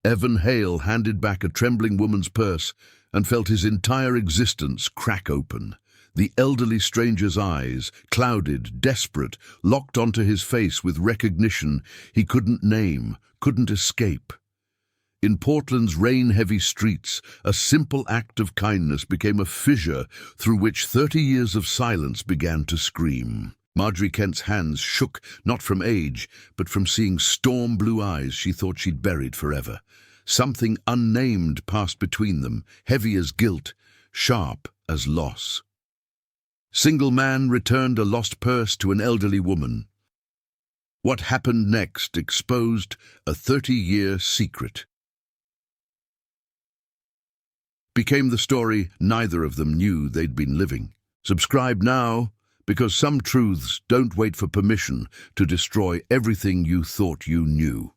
Evan Hale handed back a trembling woman's purse and felt his entire existence crack open. The elderly stranger's eyes, clouded, desperate, locked onto his face with recognition he couldn't name, couldn't escape. In Portland's rain-heavy streets, a simple act of kindness became a fissure through which 30 years of silence began to scream. Marjorie Kent's hands shook, not from age, but from seeing storm-blue eyes she thought she'd buried forever. Something unnamed passed between them, heavy as guilt, sharp as loss. Single man returned a lost purse to an elderly woman. What happened next exposed a 30-year secret. Became the story neither of them knew they'd been living. Subscribe now, because some truths don't wait for permission to destroy everything you thought you knew.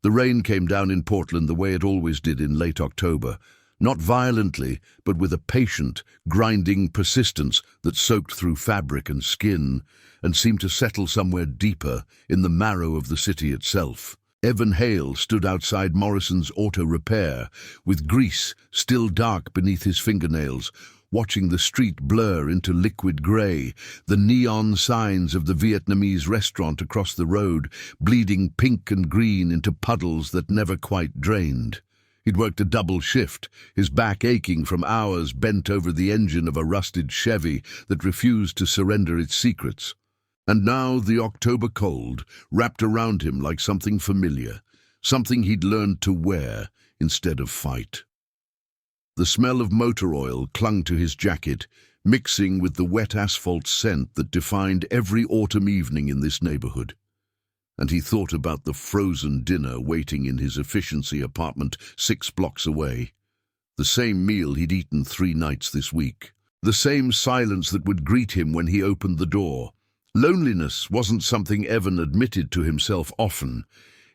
The rain came down in Portland the way it always did in late October, not violently, but with a patient, grinding persistence that soaked through fabric and skin and seemed to settle somewhere deeper in the marrow of the city itself. Evan Hale stood outside Morrison's Auto Repair, with grease still dark beneath his fingernails, watching the street blur into liquid grey, the neon signs of the Vietnamese restaurant across the road bleeding pink and green into puddles that never quite drained. He'd worked a double shift, his back aching from hours bent over the engine of a rusted Chevy that refused to surrender its secrets. And now the October cold wrapped around him like something familiar, something he'd learned to wear instead of fight. The smell of motor oil clung to his jacket, mixing with the wet asphalt scent that defined every autumn evening in this neighborhood. And he thought about the frozen dinner waiting in his efficiency apartment 6 blocks away. The same meal he'd eaten 3 nights this week. The same silence that would greet him when he opened the door. Loneliness wasn't something Evan admitted to himself often.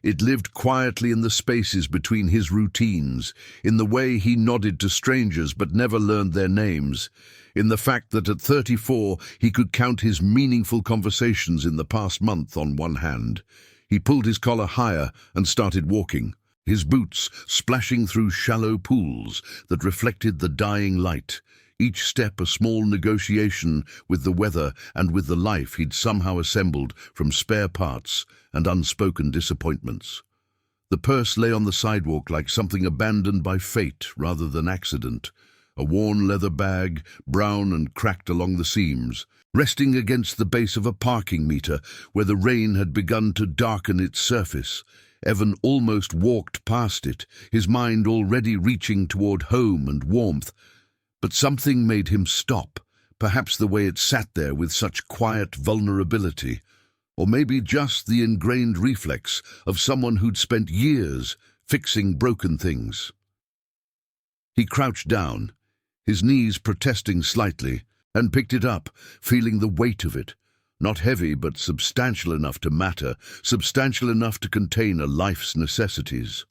It lived quietly in the spaces between his routines, in the way he nodded to strangers but never learned their names, in the fact that at 34 he could count his meaningful conversations in the past month on one hand. He pulled his collar higher and started walking, his boots splashing through shallow pools that reflected the dying light, each step a small negotiation with the weather and with the life he'd somehow assembled from spare parts and unspoken disappointments. The purse lay on the sidewalk like something abandoned by fate rather than accident, a worn leather bag, brown and cracked along the seams, resting against the base of a parking meter where the rain had begun to darken its surface. Evan almost walked past it, his mind already reaching toward home and warmth. But something made him stop, perhaps the way it sat there with such quiet vulnerability, or maybe just the ingrained reflex of someone who'd spent years fixing broken things. He crouched down, his knees protesting slightly, and picked it up, feeling the weight of it, not heavy but substantial enough to matter, substantial enough to contain a life's necessities.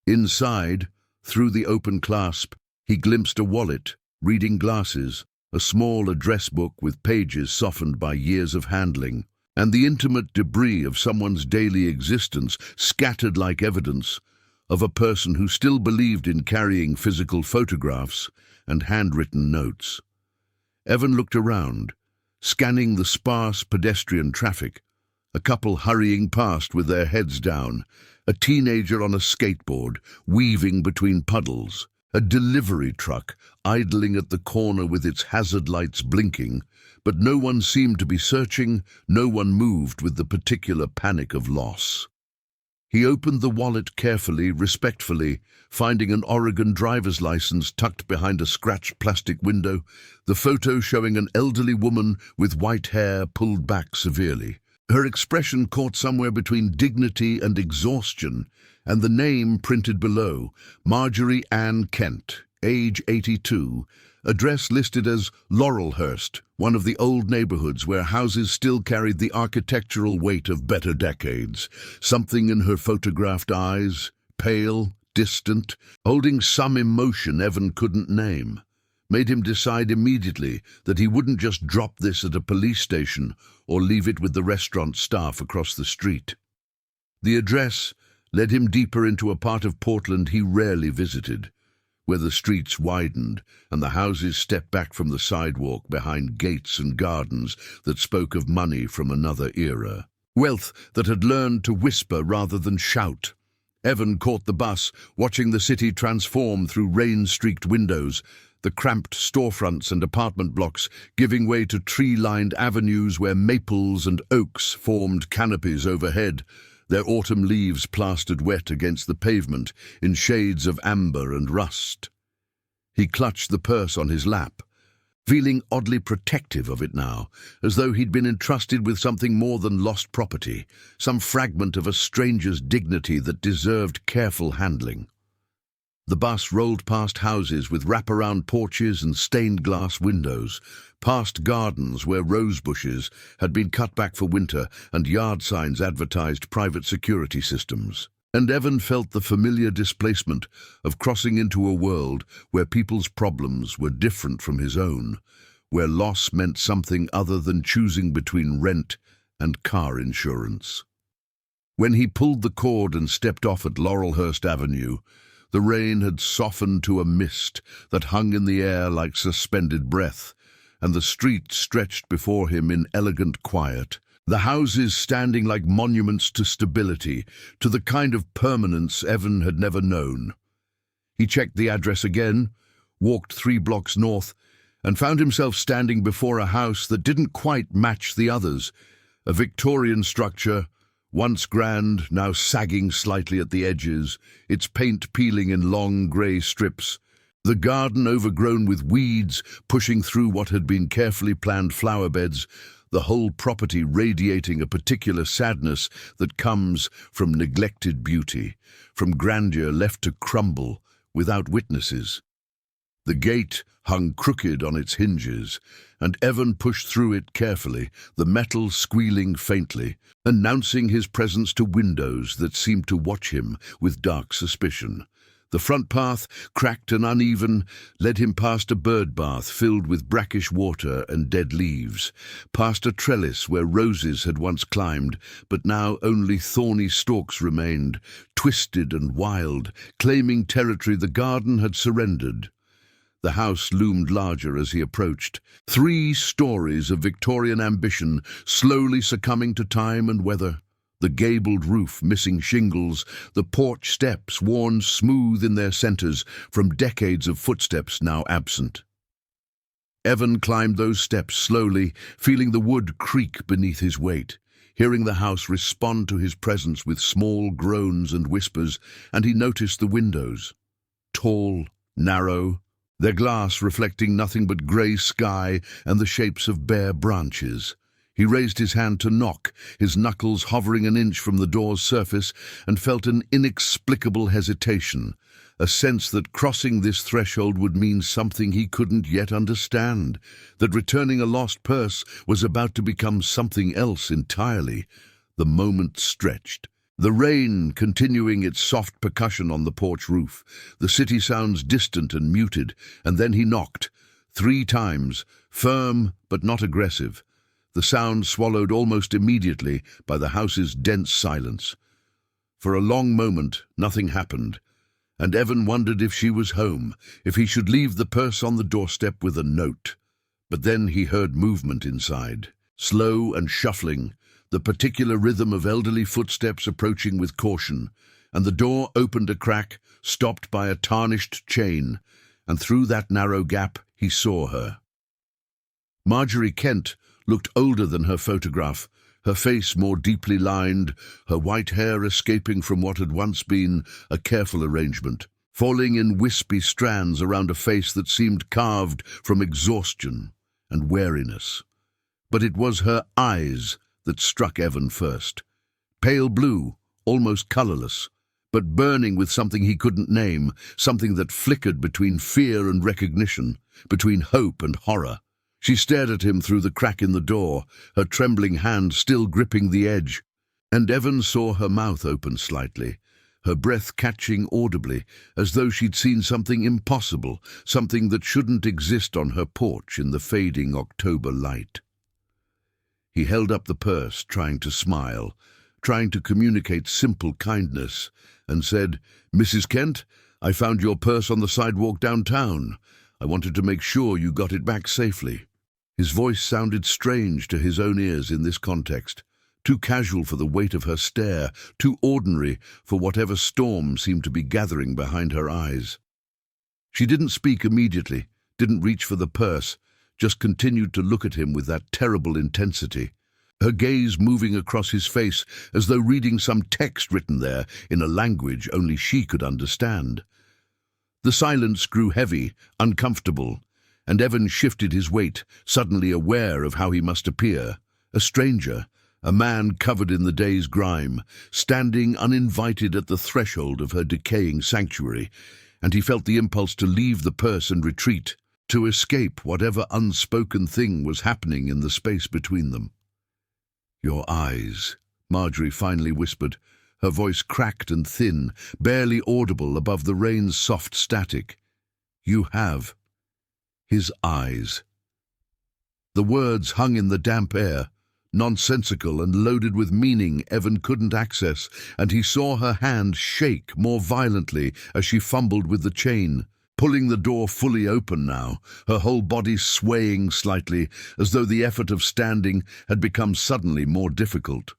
Inside, through the open clasp, he glimpsed a wallet, reading glasses, a small address book with pages softened by years of handling, and the intimate debris of someone's daily existence scattered like evidence of a person who still believed in carrying physical photographs and handwritten notes. Evan looked around, scanning the sparse pedestrian traffic, a couple hurrying past with their heads down, a teenager on a skateboard weaving between puddles, a delivery truck idling at the corner with its hazard lights blinking, but no one seemed to be searching, no one moved with the particular panic of loss. He opened the wallet carefully, respectfully, finding an Oregon driver's license tucked behind a scratched plastic window, the photo showing an elderly woman with white hair pulled back severely. Her expression caught somewhere between dignity and exhaustion, and the name printed below, Marjorie Ann Kent, age 82, address listed as Laurelhurst, one of the old neighborhoods where houses still carried the architectural weight of better decades. Something in her photographed eyes, pale, distant, holding some emotion Evan couldn't name, made him decide immediately that he wouldn't just drop this at a police station or leave it with the restaurant staff across the street. The address, led him deeper into a part of Portland he rarely visited, where the streets widened and the houses stepped back from the sidewalk behind gates and gardens that spoke of money from another era. Wealth that had learned to whisper rather than shout. Evan caught the bus, watching the city transform through rain-streaked windows, the cramped storefronts and apartment blocks giving way to tree-lined avenues where maples and oaks formed canopies overhead, their autumn leaves plastered wet against the pavement in shades of amber and rust. He clutched the purse on his lap, feeling oddly protective of it now, as though he'd been entrusted with something more than lost property, some fragment of a stranger's dignity that deserved careful handling. The bus rolled past houses with wraparound porches and stained glass windows, past gardens where rose bushes had been cut back for winter and yard signs advertised private security systems. And Evan felt the familiar displacement of crossing into a world where people's problems were different from his own, where loss meant something other than choosing between rent and car insurance. When he pulled the cord and stepped off at Laurelhurst Avenue, the rain had softened to a mist that hung in the air like suspended breath, and the street stretched before him in elegant quiet, the houses standing like monuments to stability, to the kind of permanence Evan had never known. He checked the address again, walked 3 blocks north, and found himself standing before a house that didn't quite match the others, a Victorian structure, once grand, now sagging slightly at the edges, its paint peeling in long grey strips, the garden overgrown with weeds pushing through what had been carefully planned flower beds, the whole property radiating a particular sadness that comes from neglected beauty, from grandeur left to crumble without witnesses. The gate hung crooked on its hinges, and Evan pushed through it carefully, the metal squealing faintly, announcing his presence to windows that seemed to watch him with dark suspicion. The front path, cracked and uneven, led him past a bird bath filled with brackish water and dead leaves, past a trellis where roses had once climbed, but now only thorny stalks remained, twisted and wild, claiming territory the garden had surrendered. The house loomed larger as he approached, 3 stories of Victorian ambition slowly succumbing to time and weather. The gabled roof missing shingles, the porch steps worn smooth in their centres from decades of footsteps now absent. Evan climbed those steps slowly, feeling the wood creak beneath his weight, hearing the house respond to his presence with small groans and whispers, and he noticed the windows. Tall, narrow, their glass reflecting nothing but grey sky and the shapes of bare branches. He raised his hand to knock, his knuckles hovering an inch from the door's surface, and felt an inexplicable hesitation, a sense that crossing this threshold would mean something he couldn't yet understand, that returning a lost purse was about to become something else entirely. The moment stretched. The rain continuing its soft percussion on the porch roof, the city sounds distant and muted, and then he knocked, 3 times, firm but not aggressive, the sound swallowed almost immediately by the house's dense silence. For a long moment, nothing happened, and Evan wondered if she was home, if he should leave the purse on the doorstep with a note. But then he heard movement inside, slow and shuffling, the particular rhythm of elderly footsteps approaching with caution, and the door opened a crack, stopped by a tarnished chain, and through that narrow gap he saw her. Marjorie Kent looked older than her photograph, her face more deeply lined, her white hair escaping from what had once been a careful arrangement, falling in wispy strands around a face that seemed carved from exhaustion and weariness. But it was her eyes that struck Evan first. Pale blue, almost colourless, but burning with something he couldn't name, something that flickered between fear and recognition, between hope and horror. She stared at him through the crack in the door, her trembling hand still gripping the edge, and Evan saw her mouth open slightly, her breath catching audibly, as though she'd seen something impossible, something that shouldn't exist on her porch in the fading October light. He held up the purse, trying to smile, trying to communicate simple kindness, and said, "Mrs. Kent, I found your purse on the sidewalk downtown. I wanted to make sure you got it back safely." His voice sounded strange to his own ears in this context, too casual for the weight of her stare, too ordinary for whatever storm seemed to be gathering behind her eyes. She didn't speak immediately, didn't reach for the purse, just continued to look at him with that terrible intensity, her gaze moving across his face as though reading some text written there in a language only she could understand. The silence grew heavy, uncomfortable, and Evan shifted his weight, suddenly aware of how he must appear, a stranger, a man covered in the day's grime, standing uninvited at the threshold of her decaying sanctuary, and he felt the impulse to leave the purse and retreat, to escape whatever unspoken thing was happening in the space between them. "Your eyes," Marjorie finally whispered, her voice cracked and thin, barely audible above the rain's soft static. "You have his eyes." The words hung in the damp air, nonsensical and loaded with meaning Evan couldn't access, and he saw her hand shake more violently as she fumbled with the chain, pulling the door fully open now, her whole body swaying slightly, as though the effort of standing had become suddenly more difficult.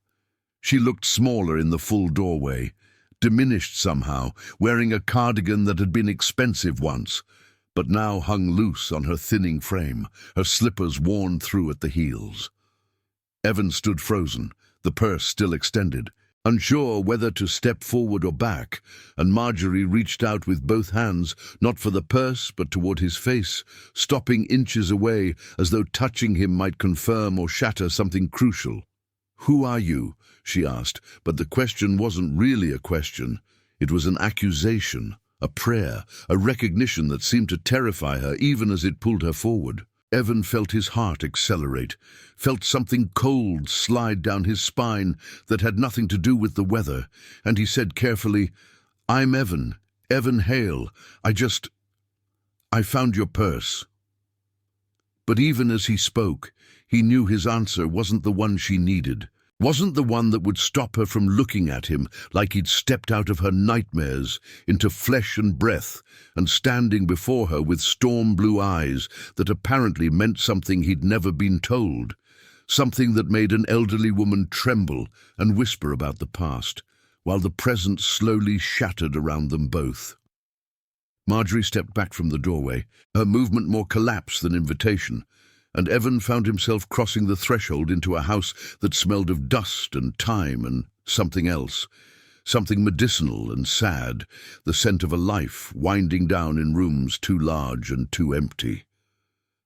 She looked smaller in the full doorway, diminished somehow, wearing a cardigan that had been expensive once, but now hung loose on her thinning frame, her slippers worn through at the heels. Evan stood frozen, the purse still extended, unsure whether to step forward or back, and Marjorie reached out with both hands, not for the purse but toward his face, stopping inches away as though touching him might confirm or shatter something crucial. "Who are you?" she asked, but the question wasn't really a question. It was an accusation, a prayer, a recognition that seemed to terrify her even as it pulled her forward. Evan felt his heart accelerate, felt something cold slide down his spine that had nothing to do with the weather, and he said carefully, "I'm Evan, Evan Hale. I found your purse." But even as he spoke, he knew his answer wasn't the one she needed, wasn't the one that would stop her from looking at him like he'd stepped out of her nightmares into flesh and breath and standing before her with storm-blue eyes that apparently meant something he'd never been told, something that made an elderly woman tremble and whisper about the past, while the present slowly shattered around them both. Marjorie stepped back from the doorway, her movement more collapse than invitation, and Evan found himself crossing the threshold into a house that smelled of dust and time and something else, something medicinal and sad, the scent of a life winding down in rooms too large and too empty.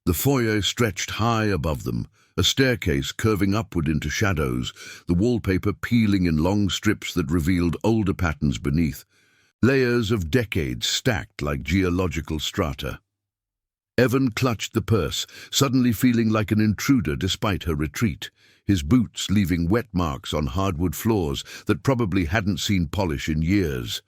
The foyer stretched high above them, a staircase curving upward into shadows, the wallpaper peeling in long strips that revealed older patterns beneath, layers of decades stacked like geological strata. Evan clutched the purse, suddenly feeling like an intruder despite her retreat, his boots leaving wet marks on hardwood floors that probably hadn't seen polish in years.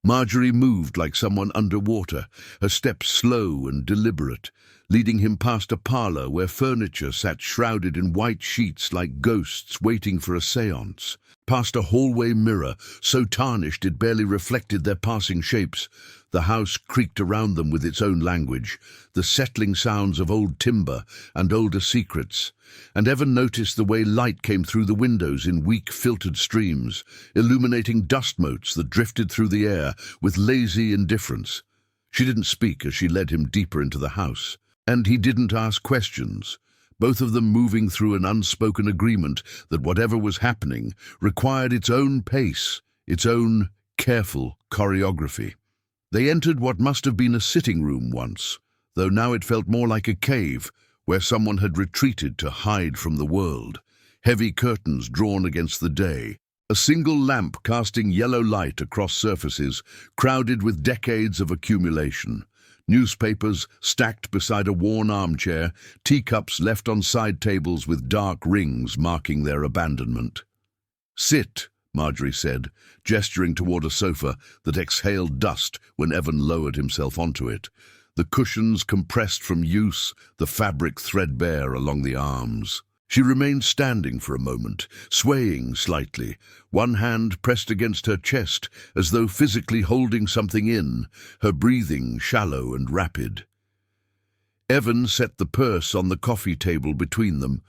Marjorie moved like someone underwater, her steps slow and deliberate, leading him past a parlor where furniture sat shrouded in white sheets like ghosts waiting for a séance, past a hallway mirror so tarnished it barely reflected their passing shapes. The house creaked around them with its own language, the settling sounds of old timber and older secrets, and Evan noticed the way light came through the windows in weak filtered streams, illuminating dust motes that drifted through the air with lazy indifference. She didn't speak as she led him deeper into the house, and he didn't ask questions, both of them moving through an unspoken agreement that whatever was happening required its own pace, its own careful choreography. They entered what must have been a sitting room once, though now it felt more like a cave where someone had retreated to hide from the world, heavy curtains drawn against the day, a single lamp casting yellow light across surfaces crowded with decades of accumulation, newspapers stacked beside a worn armchair, teacups left on side tables with dark rings marking their abandonment. "Sit," Marjorie said, gesturing toward a sofa that exhaled dust when Evan lowered himself onto it, the cushions compressed from use, the fabric threadbare along the arms. She remained standing for a moment, swaying slightly, one hand pressed against her chest as though physically holding something in, her breathing shallow and rapid. Evan set the purse on the coffee table between them,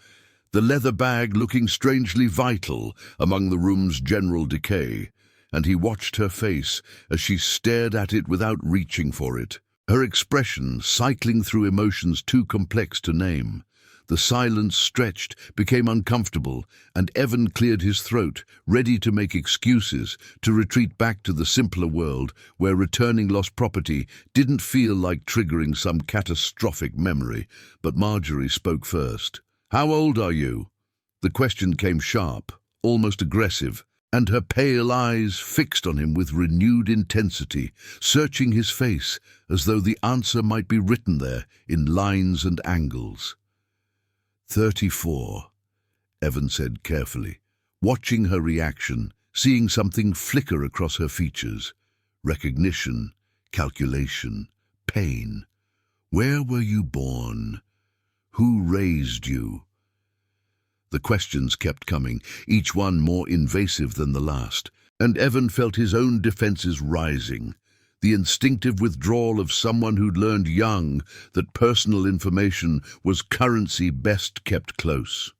the leather bag looking strangely vital among the room's general decay, and he watched her face as she stared at it without reaching for it, her expression cycling through emotions too complex to name. The silence stretched, became uncomfortable, and Evan cleared his throat, ready to make excuses, to retreat back to the simpler world where returning lost property didn't feel like triggering some catastrophic memory. But Marjorie spoke first. "How old are you?" The question came sharp, almost aggressive, and her pale eyes fixed on him with renewed intensity, searching his face as though the answer might be written there in lines and angles. 34, Evan said carefully, watching her reaction, seeing something flicker across her features. Recognition, calculation, pain. Where were you born? Who raised you? The questions kept coming, each one more invasive than the last, and Evan felt his own defenses rising. The instinctive withdrawal of someone who'd learned young that personal information was currency best kept close.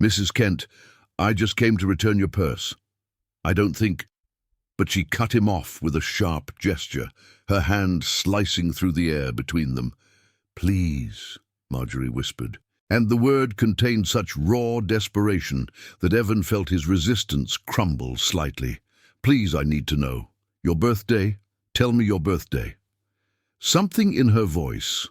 "Mrs. Kent, I just came to return your purse. I don't think—" But she cut him off with a sharp gesture, her hand slicing through the air between them. "Please," Marjorie whispered, and the word contained such raw desperation that Evan felt his resistance crumble slightly. "Please, I need to know. Your birthday? Tell me your birthday." Something in her voice,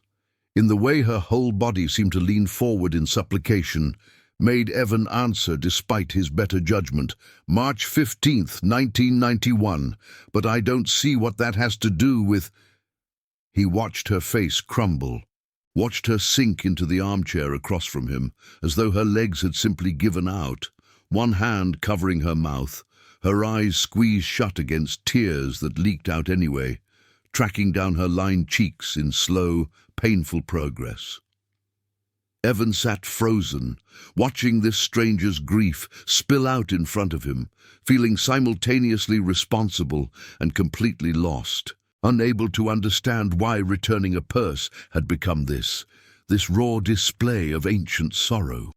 in the way her whole body seemed to lean forward in supplication, made Evan answer despite his better judgment. "March 15th, 1991, but I don't see what that has to do with—" He watched her face crumble, watched her sink into the armchair across from him, as though her legs had simply given out, one hand covering her mouth, her eyes squeezed shut against tears that leaked out anyway, tracking down her lined cheeks in slow, painful progress. Evan sat frozen, watching this stranger's grief spill out in front of him, feeling simultaneously responsible and completely lost, unable to understand why returning a purse had become this raw display of ancient sorrow.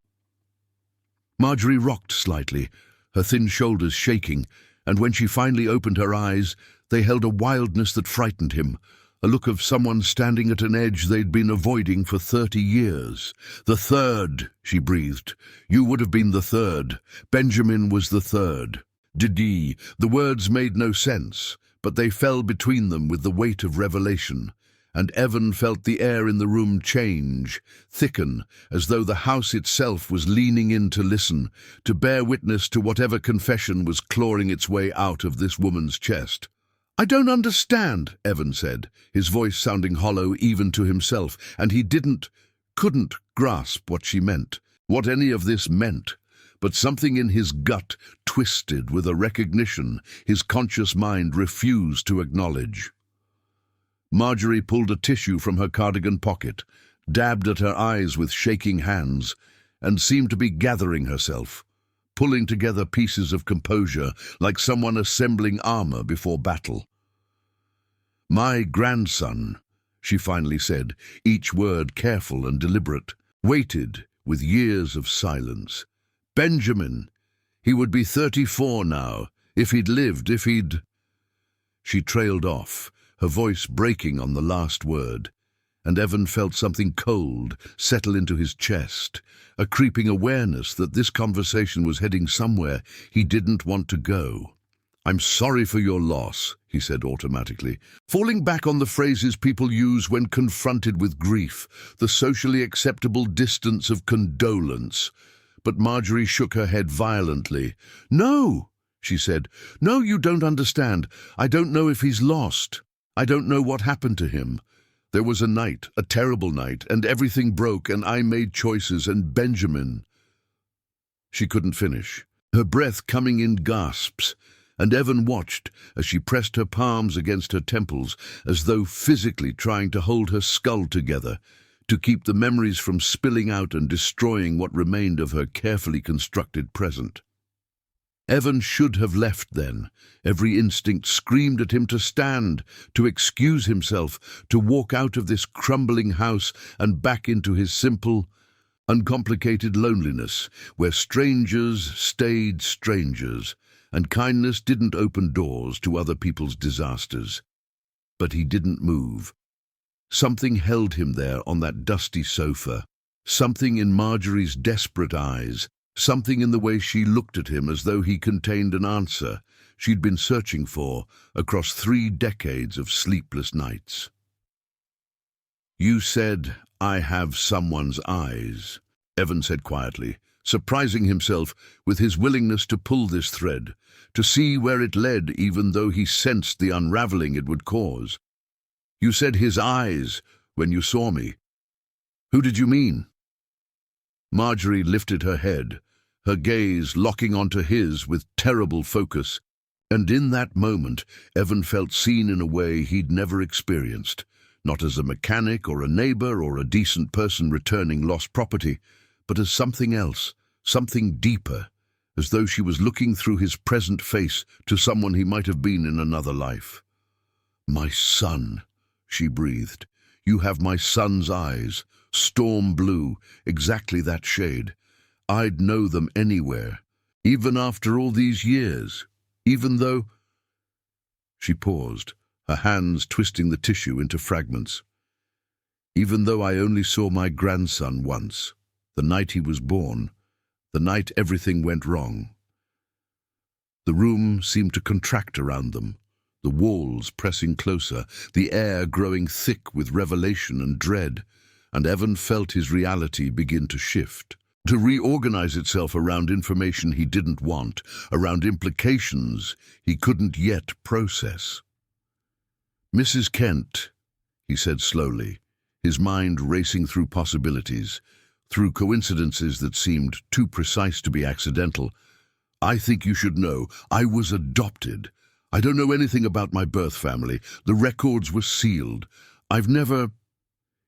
Marjorie rocked slightly, her thin shoulders shaking, and when she finally opened her eyes, they held a wildness that frightened him, a look of someone standing at an edge they'd been avoiding for 30 years. "The third," she breathed. "You would have been the third. Benjamin was the third." Didi. The words made no sense, but they fell between them with the weight of revelation, and Evan felt the air in the room change, thicken, as though the house itself was leaning in to listen, to bear witness to whatever confession was clawing its way out of this woman's chest. "I don't understand," Evan said, his voice sounding hollow even to himself, and he couldn't grasp what she meant, what any of this meant. But something in his gut twisted with a recognition his conscious mind refused to acknowledge. Marjorie pulled a tissue from her cardigan pocket, dabbed at her eyes with shaking hands, and seemed to be gathering herself, pulling together pieces of composure like someone assembling armor before battle. "My grandson," she finally said, each word careful and deliberate, weighted with years of silence. "Benjamin. He would be 34 now, if he'd lived, if he'd—" She trailed off, her voice breaking on the last word, and Evan felt something cold settle into his chest, a creeping awareness that this conversation was heading somewhere he didn't want to go. "I'm sorry for your loss," he said automatically, falling back on the phrases people use when confronted with grief, the socially acceptable distance of condolence. But Marjorie shook her head violently. "No," she said. "No, you don't understand. I don't know if he's lost. I don't know what happened to him. There was a night, a terrible night, and everything broke, and I made choices, and Benjamin—" She couldn't finish, her breath coming in gasps, and Evan watched as she pressed her palms against her temples, as though physically trying to hold her skull together, to keep the memories from spilling out and destroying what remained of her carefully constructed present. Evan should have left then. Every instinct screamed at him to stand, to excuse himself, to walk out of this crumbling house and back into his simple, uncomplicated loneliness, where strangers stayed strangers, and kindness didn't open doors to other people's disasters. But he didn't move. Something held him there on that dusty sofa, something in Marjorie's desperate eyes, something in the way she looked at him as though he contained an answer she'd been searching for across 3 decades of sleepless nights. "You said, I have someone's eyes," Evan said quietly, surprising himself with his willingness to pull this thread, to see where it led even though he sensed the unraveling it would cause. "You said his eyes when you saw me. Who did you mean?" Marjorie lifted her head, her gaze locking onto his with terrible focus, and in that moment Evan felt seen in a way he'd never experienced, not as a mechanic or a neighbor or a decent person returning lost property, but as something else, something deeper, as though she was looking through his present face to someone he might have been in another life. "My son," she breathed. "You have my son's eyes, storm blue, exactly that shade. I'd know them anywhere, even after all these years, even though—" She paused, her hands twisting the tissue into fragments. "Even though I only saw my grandson once, the night he was born, the night everything went wrong." The room seemed to contract around them, the walls pressing closer, the air growing thick with revelation and dread, and Evan felt his reality begin to shift, to reorganize itself around information he didn't want, around implications he couldn't yet process. "Mrs. Kent," he said slowly, his mind racing through possibilities, through coincidences that seemed too precise to be accidental. "I think you should know, I was adopted. I don't know anything about my birth family. The records were sealed. I've never—"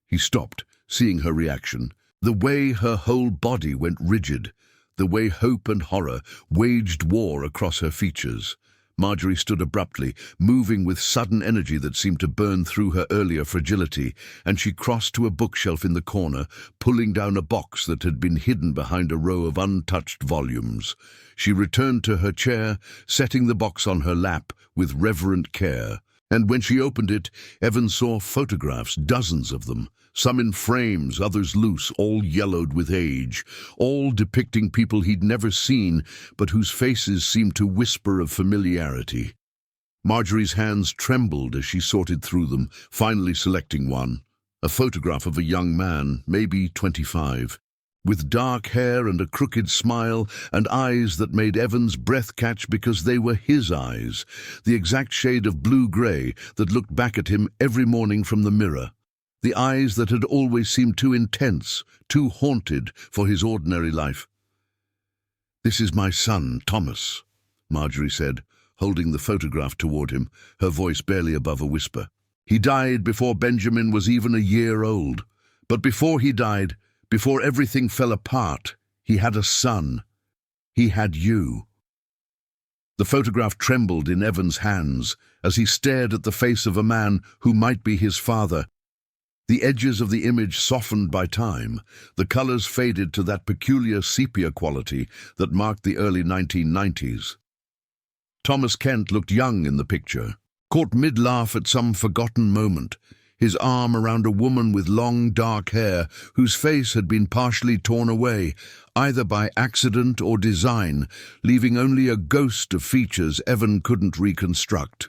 He stopped, seeing her reaction, the way her whole body went rigid, the way hope and horror waged war across her features. Marjorie stood abruptly, moving with sudden energy that seemed to burn through her earlier fragility, and she crossed to a bookshelf in the corner, pulling down a box that had been hidden behind a row of untouched volumes. She returned to her chair, setting the box on her lap with reverent care. And when she opened it, Evan saw photographs, dozens of them, some in frames, others loose, all yellowed with age, all depicting people he'd never seen, but whose faces seemed to whisper of familiarity. Marjorie's hands trembled as she sorted through them, finally selecting one, a photograph of a young man, maybe 25, with dark hair and a crooked smile and eyes that made Evan's breath catch because they were his eyes, the exact shade of blue-grey that looked back at him every morning from the mirror, the eyes that had always seemed too intense, too haunted for his ordinary life. "This is my son, Thomas," Marjorie said, holding the photograph toward him, her voice barely above a whisper. "He died before Benjamin was even a year old. But before he died, before everything fell apart, he had a son. He had you." The photograph trembled in Evan's hands as he stared at the face of a man who might be his father. The edges of the image softened by time, the colors faded to that peculiar sepia quality that marked the early 1990s. Thomas Kent looked young in the picture, caught mid-laugh at some forgotten moment, his arm around a woman with long, dark hair whose face had been partially torn away, either by accident or design, leaving only a ghost of features Evan couldn't reconstruct.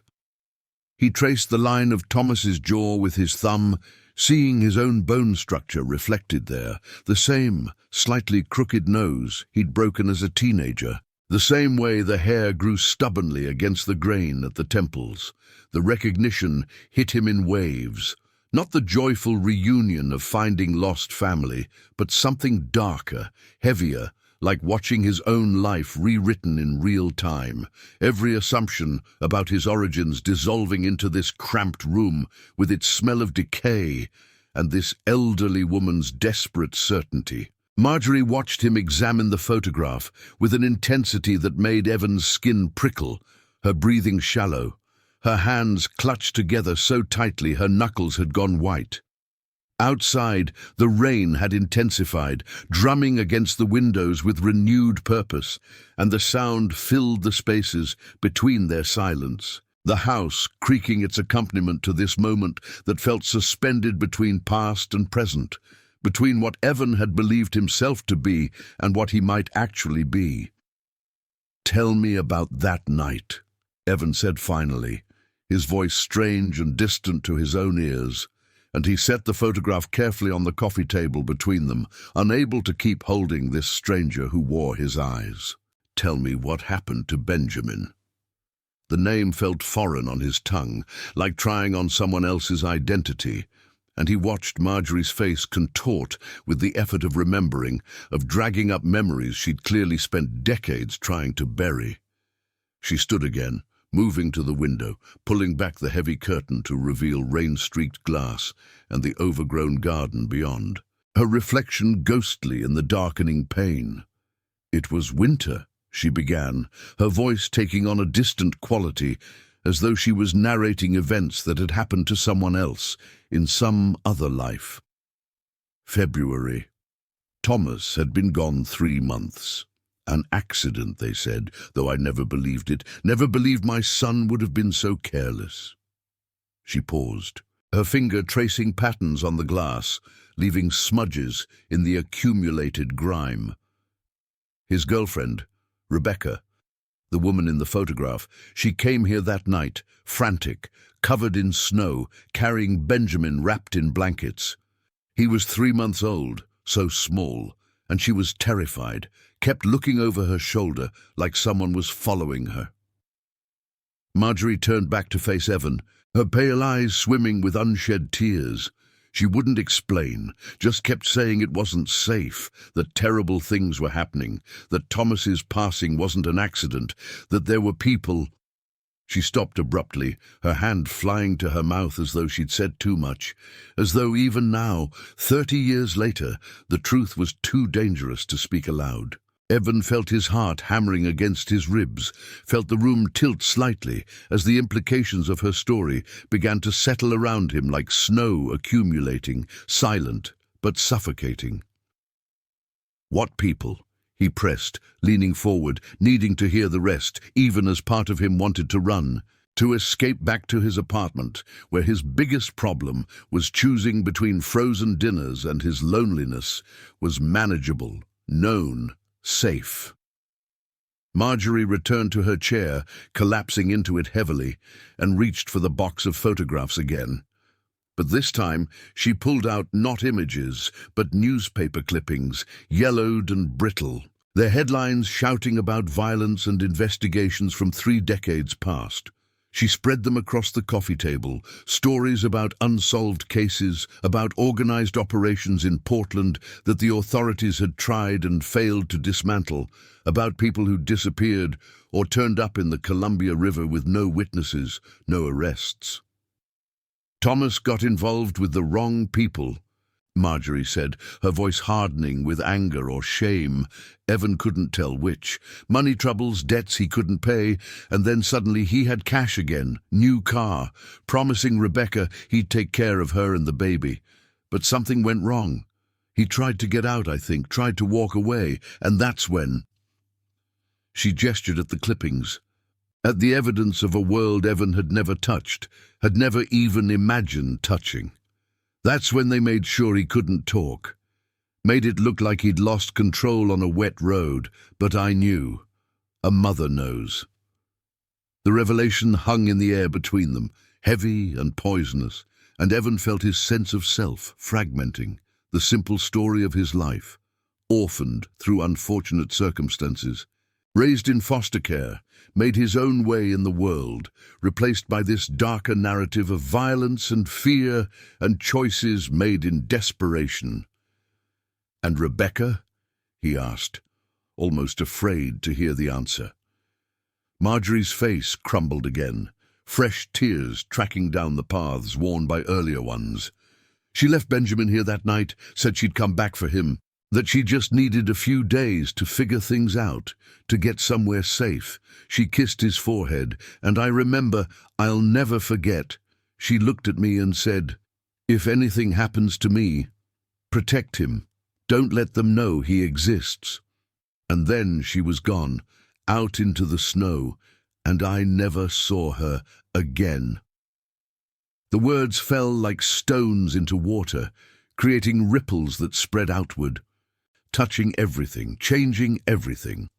He traced the line of Thomas's jaw with his thumb, seeing his own bone structure reflected there, the same slightly crooked nose he'd broken as a teenager, the same way the hair grew stubbornly against the grain at the temples. The recognition hit him in waves, not the joyful reunion of finding lost family, but something darker, heavier, like watching his own life rewritten in real time, every assumption about his origins dissolving into this cramped room with its smell of decay and this elderly woman's desperate certainty. Marjorie watched him examine the photograph with an intensity that made Evan's skin prickle, her breathing shallow, her hands clutched together so tightly her knuckles had gone white. Outside, the rain had intensified, drumming against the windows with renewed purpose, and the sound filled the spaces between their silence. The house creaking its accompaniment to this moment that felt suspended between past and present, between what Evan had believed himself to be and what he might actually be. "Tell me about that night," Evan said finally, his voice strange and distant to his own ears, and he set the photograph carefully on the coffee table between them, unable to keep holding this stranger who wore his eyes. "Tell me what happened to Benjamin." The name felt foreign on his tongue, like trying on someone else's identity, and he watched Marjorie's face contort with the effort of remembering, of dragging up memories she'd clearly spent decades trying to bury. She stood again, moving to the window, pulling back the heavy curtain to reveal rain-streaked glass and the overgrown garden beyond, her reflection ghostly in the darkening pane. "It was winter," she began, her voice taking on a distant quality, as though she was narrating events that had happened to someone else, in some other life. "February. Thomas had been gone 3 months. An accident, they said, though I never believed it, never believed my son would have been so careless." She paused, her finger tracing patterns on the glass, leaving smudges in the accumulated grime. His girlfriend, Rebecca, the woman in the photograph, she came here that night, frantic, covered in snow, carrying Benjamin wrapped in blankets. He was 3 months old, so small, and she was terrified, kept looking over her shoulder like someone was following her. Marjorie turned back to face Evan, her pale eyes swimming with unshed tears. She wouldn't explain, just kept saying it wasn't safe, that terrible things were happening, that Thomas's passing wasn't an accident, that there were people. She stopped abruptly, her hand flying to her mouth as though she'd said too much, as though even now, 30 years later, the truth was too dangerous to speak aloud. Evan felt his heart hammering against his ribs, felt the room tilt slightly as the implications of her story began to settle around him like snow accumulating, silent but suffocating. "What people?" he pressed, leaning forward, needing to hear the rest, even as part of him wanted to run, to escape back to his apartment, where his biggest problem was choosing between frozen dinners and his loneliness was manageable, known, safe. Marjorie returned to her chair, collapsing into it heavily, and reached for the box of photographs again. But this time she pulled out not images, but newspaper clippings, yellowed and brittle, their headlines shouting about violence and investigations from 3 decades past. She spread them across the coffee table, stories about unsolved cases, about organized operations in Portland that the authorities had tried and failed to dismantle, about people who disappeared or turned up in the Columbia River with no witnesses, no arrests. "Thomas got involved with the wrong people," Marjorie said, her voice hardening with anger or shame. Evan couldn't tell which. Money troubles, debts he couldn't pay, and then suddenly he had cash again, new car, promising Rebecca he'd take care of her and the baby. But something went wrong. He tried to get out, I think, tried to walk away, and that's when... She gestured at the clippings, at the evidence of a world Evan had never touched, had never even imagined touching. That's when they made sure he couldn't talk. Made it look like he'd lost control on a wet road, but I knew. A mother knows. The revelation hung in the air between them, heavy and poisonous, and Evan felt his sense of self fragmenting, the simple story of his life, orphaned through unfortunate circumstances, raised in foster care, made his own way in the world, replaced by this darker narrative of violence and fear and choices made in desperation. "And Rebecca?" he asked, almost afraid to hear the answer. Marjorie's face crumbled again, fresh tears tracking down the paths worn by earlier ones. She left Benjamin here that night, said she'd come back for him, that she just needed a few days to figure things out, to get somewhere safe. She kissed his forehead, and I remember, I'll never forget, she looked at me and said, "If anything happens to me, protect him. Don't let them know he exists." And then she was gone, out into the snow, and I never saw her again. The words fell like stones into water, creating ripples that spread outward, touching everything, changing everything.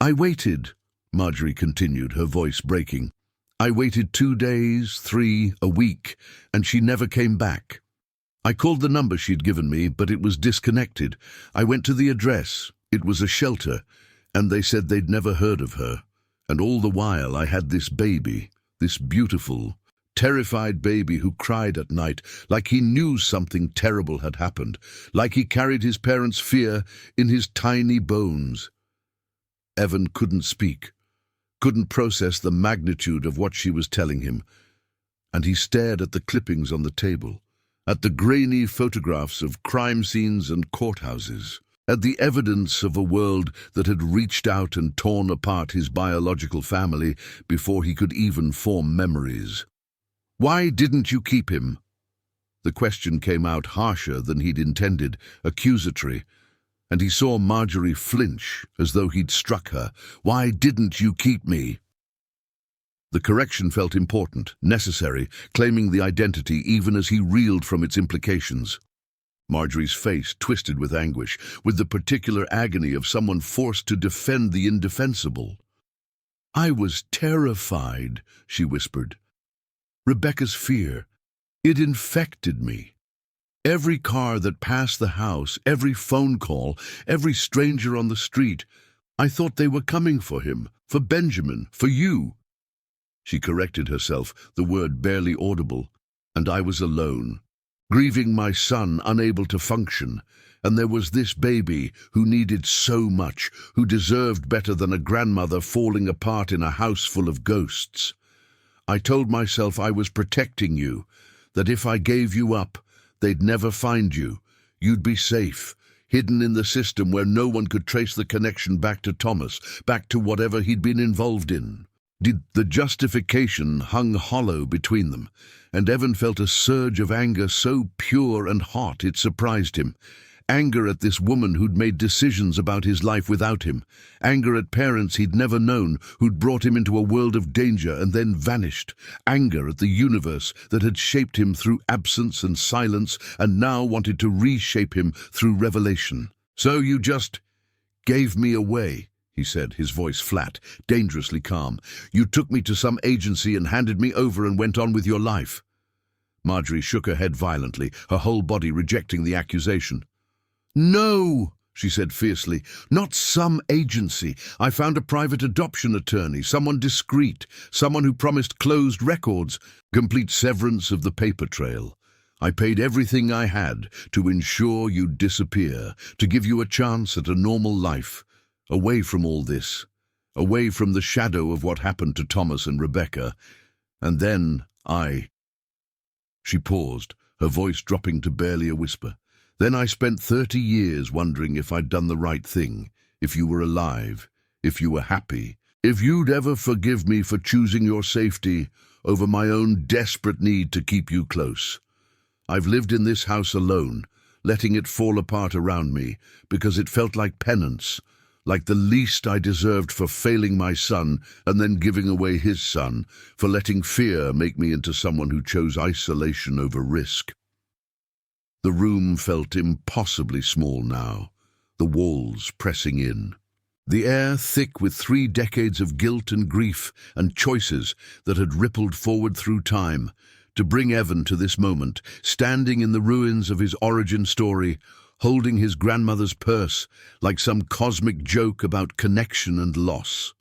"I waited," Marjorie continued, her voice breaking. "I waited 2 days, 3, a week, and she never came back. I called the number she'd given me, but it was disconnected. I went to the address. It was a shelter, and they said they'd never heard of her. And all the while I had this baby, this beautiful, terrified baby who cried at night like he knew something terrible had happened, like he carried his parents' fear in his tiny bones." Evan couldn't speak, couldn't process the magnitude of what she was telling him, and he stared at the clippings on the table, at the grainy photographs of crime scenes and courthouses, at the evidence of a world that had reached out and torn apart his biological family before he could even form memories. "Why didn't you keep him?" The question came out harsher than he'd intended, accusatory, and he saw Marjorie flinch as though he'd struck her. "Why didn't you keep me?" The correction felt important, necessary, claiming the identity even as he reeled from its implications. Marjorie's face twisted with anguish, with the particular agony of someone forced to defend the indefensible. "I was terrified," she whispered. "Rebecca's fear, it infected me. Every car that passed the house, every phone call, every stranger on the street, I thought they were coming for him, for Benjamin, for you." She corrected herself, the word barely audible. "And I was alone, grieving my son, unable to function. And there was this baby who needed so much, who deserved better than a grandmother falling apart in a house full of ghosts. I told myself I was protecting you, that if I gave you up, they'd never find you. You'd be safe, hidden in the system where no one could trace the connection back to Thomas, back to whatever he'd been involved in." The justification hung hollow between them, and Evan felt a surge of anger so pure and hot it surprised him. Anger at this woman who'd made decisions about his life without him. Anger at parents he'd never known, who'd brought him into a world of danger and then vanished. Anger at the universe that had shaped him through absence and silence and now wanted to reshape him through revelation. "So you just gave me away," he said, his voice flat, dangerously calm. "You took me to some agency and handed me over and went on with your life." Marjorie shook her head violently, her whole body rejecting the accusation. "No," she said fiercely, "not some agency. I found a private adoption attorney, someone discreet, someone who promised closed records, complete severance of the paper trail. I paid everything I had to ensure you'd disappear, to give you a chance at a normal life, away from all this, away from the shadow of what happened to Thomas and Rebecca. And then She paused, her voice dropping to barely a whisper. "Then I spent 30 years wondering if I'd done the right thing, if you were alive, if you were happy, if you'd ever forgive me for choosing your safety over my own desperate need to keep you close. I've lived in this house alone, letting it fall apart around me, because it felt like penance, like the least I deserved for failing my son and then giving away his son, for letting fear make me into someone who chose isolation over risk." The room felt impossibly small now, the walls pressing in. The air thick with 3 decades of guilt and grief and choices that had rippled forward through time, to bring Evan to this moment, standing in the ruins of his origin story, holding his grandmother's purse like some cosmic joke about connection and loss.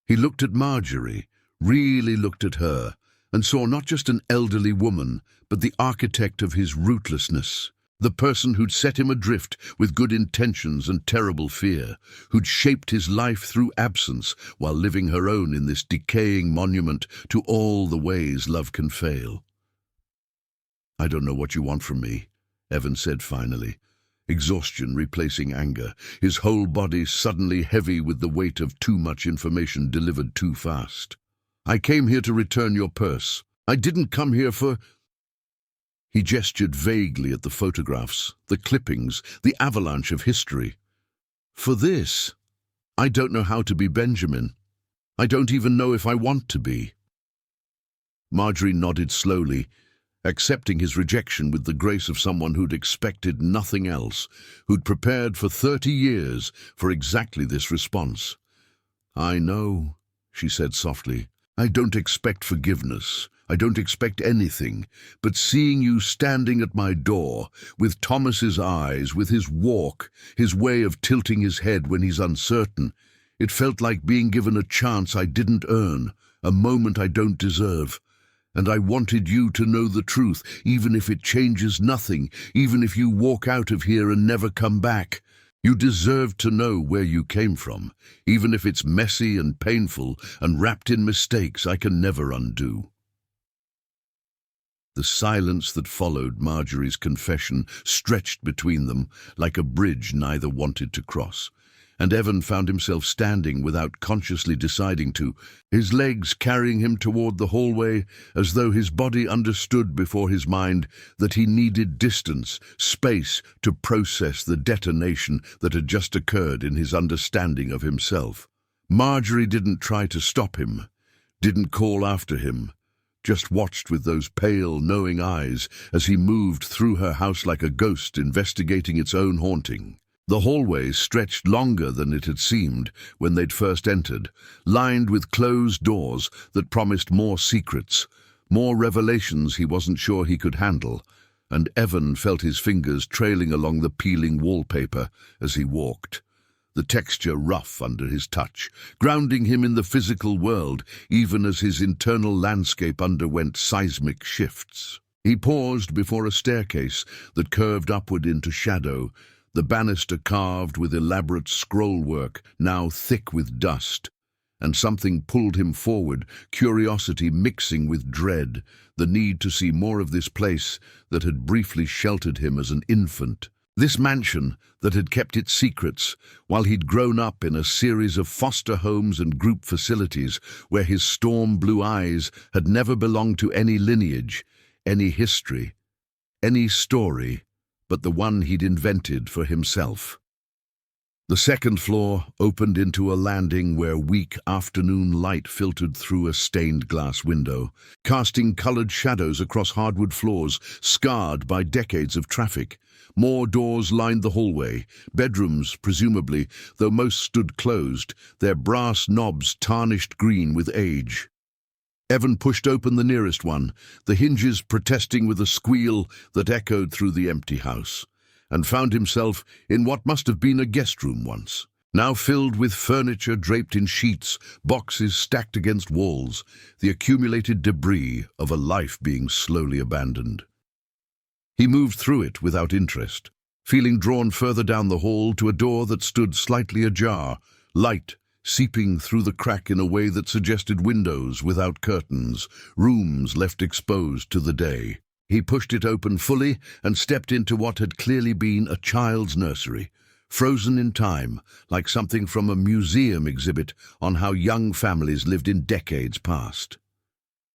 He looked at Marjorie, really looked at her, and saw not just an elderly woman, but the architect of his rootlessness, the person who'd set him adrift with good intentions and terrible fear, who'd shaped his life through absence while living her own in this decaying monument to all the ways love can fail. "I don't know what you want from me," Evan said finally, exhaustion replacing anger, his whole body suddenly heavy with the weight of too much information delivered too fast. "I came here to return your purse. I didn't come here for—" He gestured vaguely at the photographs, the clippings, the avalanche of history. "For this? I don't know how to be Benjamin. I don't even know if I want to be." Marjorie nodded slowly, accepting his rejection with the grace of someone who'd expected nothing else, who'd prepared for 30 years for exactly this response. "I know," she said softly. "I don't expect forgiveness. I don't expect anything, but seeing you standing at my door, with Thomas's eyes, with his walk, his way of tilting his head when he's uncertain, it felt like being given a chance I didn't earn, a moment I don't deserve. And I wanted you to know the truth, even if it changes nothing, even if you walk out of here and never come back. You deserve to know where you came from, even if it's messy and painful and wrapped in mistakes I can never undo." The silence that followed Marjorie's confession stretched between them like a bridge neither wanted to cross, and Evan found himself standing without consciously deciding to, his legs carrying him toward the hallway as though his body understood before his mind that he needed distance, space to process the detonation that had just occurred in his understanding of himself. Marjorie didn't try to stop him, didn't call after him, just watched with those pale, knowing eyes as he moved through her house like a ghost investigating its own haunting. The hallway stretched longer than it had seemed when they'd first entered, lined with closed doors that promised more secrets, more revelations he wasn't sure he could handle, and Evan felt his fingers trailing along the peeling wallpaper as he walked, the texture rough under his touch, grounding him in the physical world even as his internal landscape underwent seismic shifts. He paused before a staircase that curved upward into shadow, the banister carved with elaborate scrollwork, now thick with dust, and something pulled him forward, curiosity mixing with dread, the need to see more of this place that had briefly sheltered him as an infant, this mansion that had kept its secrets while he'd grown up in a series of foster homes and group facilities where his storm-blue eyes had never belonged to any lineage, any history, any story, but the one he'd invented for himself. The second floor opened into a landing where weak afternoon light filtered through a stained glass window, casting colored shadows across hardwood floors scarred by decades of traffic. More doors lined the hallway, bedrooms, presumably, though most stood closed, their brass knobs tarnished green with age. Evan pushed open the nearest one, the hinges protesting with a squeal that echoed through the empty house, and found himself in what must have been a guest room once, now filled with furniture draped in sheets, boxes stacked against walls, the accumulated debris of a life being slowly abandoned. He moved through it without interest, feeling drawn further down the hall to a door that stood slightly ajar, light seeping through the crack in a way that suggested windows without curtains, rooms left exposed to the day. He pushed it open fully and stepped into what had clearly been a child's nursery, frozen in time, like something from a museum exhibit on how young families lived in decades past.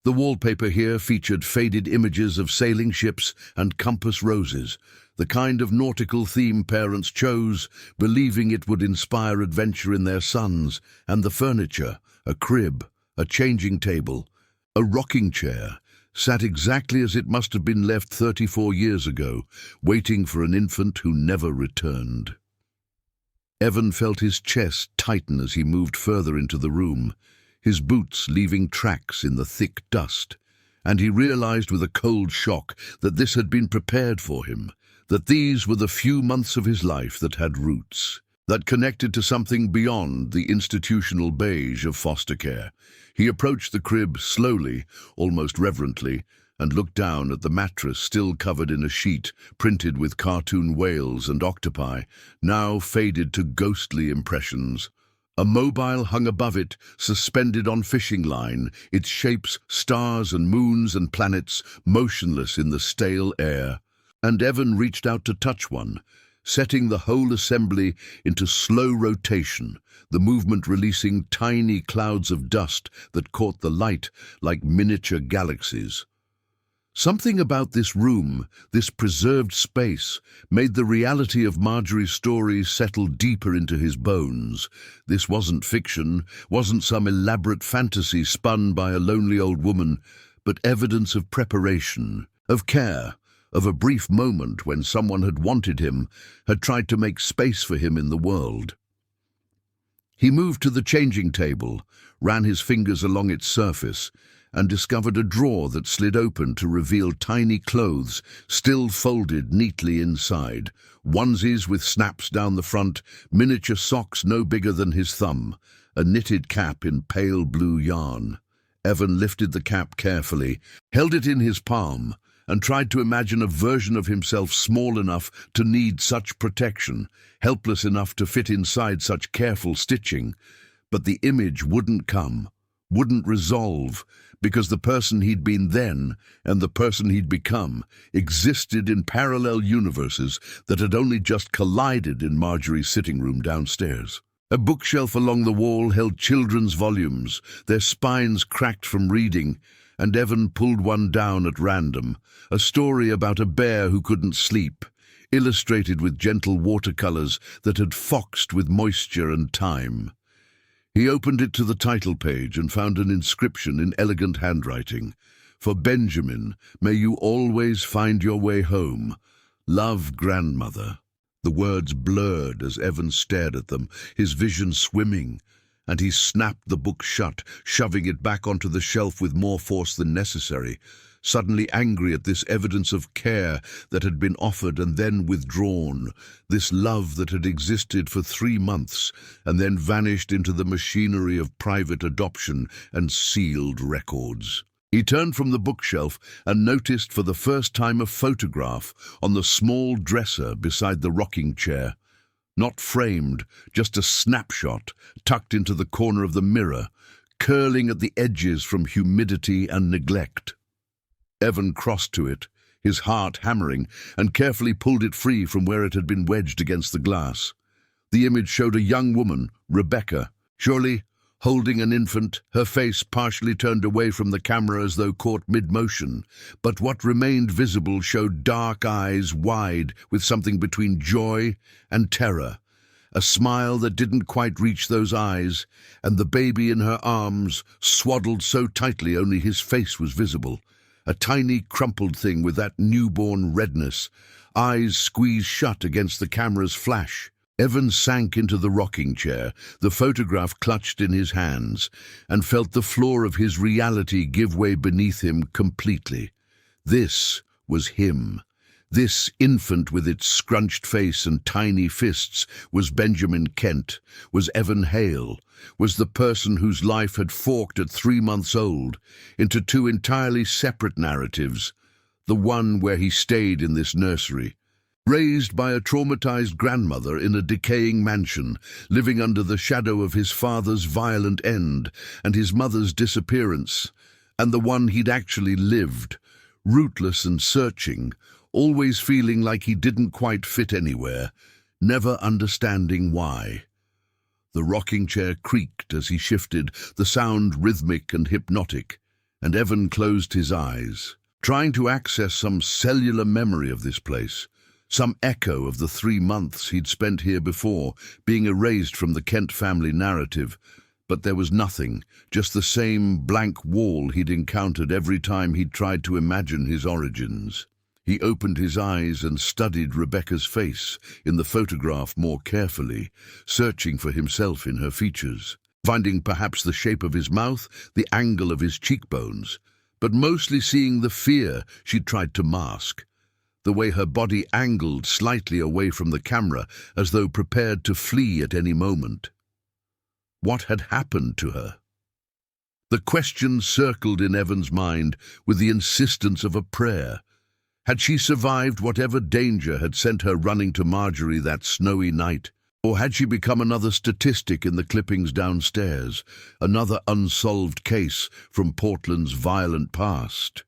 The wallpaper here featured faded images of sailing ships and compass roses, the kind of nautical theme parents chose, believing it would inspire adventure in their sons, and the furniture, a crib, a changing table, a rocking chair, sat exactly as it must have been left 34 years ago, waiting for an infant who never returned. Evan felt his chest tighten as he moved further into the room, his boots leaving tracks in the thick dust, and he realized with a cold shock that this had been prepared for him, that these were the few months of his life that had roots, that connected to something beyond the institutional beige of foster care. He approached the crib slowly, almost reverently, and looked down at the mattress still covered in a sheet printed with cartoon whales and octopi, now faded to ghostly impressions. A mobile hung above it, suspended on fishing line, its shapes stars and moons and planets motionless in the stale air. And Evan reached out to touch one, setting the whole assembly into slow rotation, the movement releasing tiny clouds of dust that caught the light like miniature galaxies. Something about this room, this preserved space, made the reality of Marjorie's story settle deeper into his bones. This wasn't fiction, wasn't some elaborate fantasy spun by a lonely old woman, but evidence of preparation, of care, of a brief moment when someone had wanted him, had tried to make space for him in the world. He moved to the changing table, ran his fingers along its surface, and discovered a drawer that slid open to reveal tiny clothes, still folded neatly inside, onesies with snaps down the front, miniature socks no bigger than his thumb, a knitted cap in pale blue yarn. Evan lifted the cap carefully, held it in his palm, and tried to imagine a version of himself small enough to need such protection, helpless enough to fit inside such careful stitching. But the image wouldn't come, wouldn't resolve, because the person he'd been then and the person he'd become existed in parallel universes that had only just collided in Marjorie's sitting room downstairs. A bookshelf along the wall held children's volumes, their spines cracked from reading, and Evan pulled one down at random, a story about a bear who couldn't sleep, illustrated with gentle watercolors that had foxed with moisture and time. He opened it to the title page and found an inscription in elegant handwriting. "For Benjamin, may you always find your way home. Love, grandmother." The words blurred as Evan stared at them, his vision swimming, and he snapped the book shut, shoving it back onto the shelf with more force than necessary, suddenly angry at this evidence of care that had been offered and then withdrawn, this love that had existed for 3 months and then vanished into the machinery of private adoption and sealed records. He turned from the bookshelf and noticed for the first time a photograph on the small dresser beside the rocking chair. Not framed, just a snapshot tucked into the corner of the mirror, curling at the edges from humidity and neglect. Evan crossed to it, his heart hammering, and carefully pulled it free from where it had been wedged against the glass. The image showed a young woman, Rebecca, surely holding an infant, her face partially turned away from the camera as though caught mid-motion, but what remained visible showed dark eyes wide with something between joy and terror, a smile that didn't quite reach those eyes, and the baby in her arms, swaddled so tightly only his face was visible, a tiny crumpled thing with that newborn redness, eyes squeezed shut against the camera's flash. Evan sank into the rocking chair, the photograph clutched in his hands, and felt the floor of his reality give way beneath him completely. This was him. This infant with its scrunched face and tiny fists was Benjamin Kent, was Evan Hale, was the person whose life had forked at 3 months old into 2 entirely separate narratives, the one where he stayed in this nursery, raised by a traumatized grandmother in a decaying mansion, living under the shadow of his father's violent end and his mother's disappearance, and the one he'd actually lived, rootless and searching, always feeling like he didn't quite fit anywhere, never understanding why. The rocking chair creaked as he shifted, the sound rhythmic and hypnotic, and Evan closed his eyes, trying to access some cellular memory of this place, some echo of the 3 months he'd spent here before, being erased from the Kent family narrative. But there was nothing, just the same blank wall he'd encountered every time he'd tried to imagine his origins. He opened his eyes and studied Rebecca's face in the photograph more carefully, searching for himself in her features, finding perhaps the shape of his mouth, the angle of his cheekbones, but mostly seeing the fear she'd tried to mask, the way her body angled slightly away from the camera as though prepared to flee at any moment. What had happened to her? The question circled in Evan's mind with the insistence of a prayer. Had she survived whatever danger had sent her running to Marjorie that snowy night? Or had she become another statistic in the clippings downstairs, another unsolved case from Portland's violent past?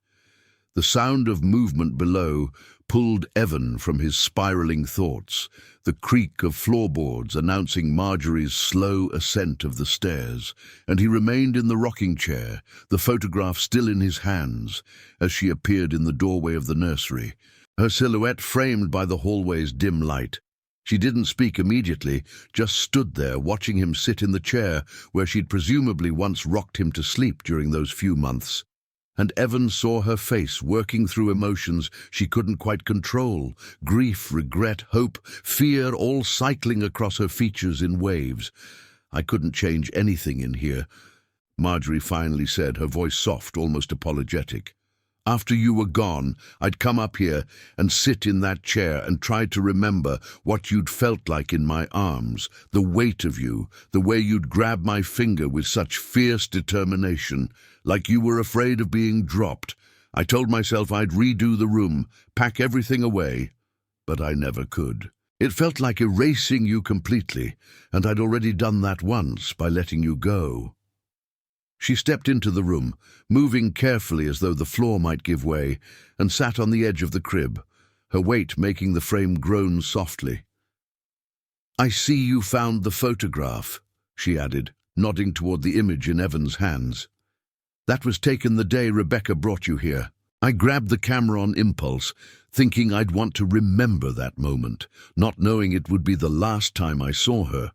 The sound of movement below pulled Evan from his spiraling thoughts, the creak of floorboards announcing Marjorie's slow ascent of the stairs, and he remained in the rocking chair, the photograph still in his hands, as she appeared in the doorway of the nursery, her silhouette framed by the hallway's dim light. She didn't speak immediately, just stood there watching him sit in the chair where she'd presumably once rocked him to sleep during those few months. And Evan saw her face working through emotions she couldn't quite control, grief, regret, hope, fear, all cycling across her features in waves. "I couldn't change anything in here," Marjorie finally said, her voice soft, almost apologetic. "After you were gone, I'd come up here and sit in that chair and try to remember what you'd felt like in my arms, the weight of you, the way you'd grab my finger with such fierce determination, like you were afraid of being dropped. I told myself I'd redo the room, pack everything away, but I never could. It felt like erasing you completely, and I'd already done that once by letting you go." She stepped into the room, moving carefully as though the floor might give way, and sat on the edge of the crib, her weight making the frame groan softly. "I see you found the photograph," she added, nodding toward the image in Evan's hands. "That was taken the day Rebecca brought you here. I grabbed the camera on impulse, thinking I'd want to remember that moment, not knowing it would be the last time I saw her,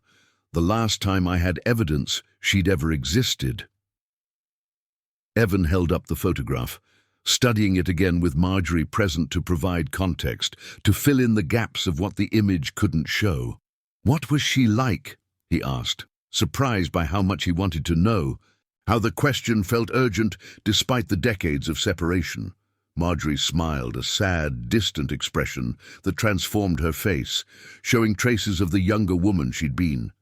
the last time I had evidence she'd ever existed." Evan held up the photograph, studying it again with Marjorie present to provide context, to fill in the gaps of what the image couldn't show. "What was she like?" he asked, surprised by how much he wanted to know, how the question felt urgent despite the decades of separation. Marjorie smiled, a sad, distant expression that transformed her face, showing traces of the younger woman she'd been.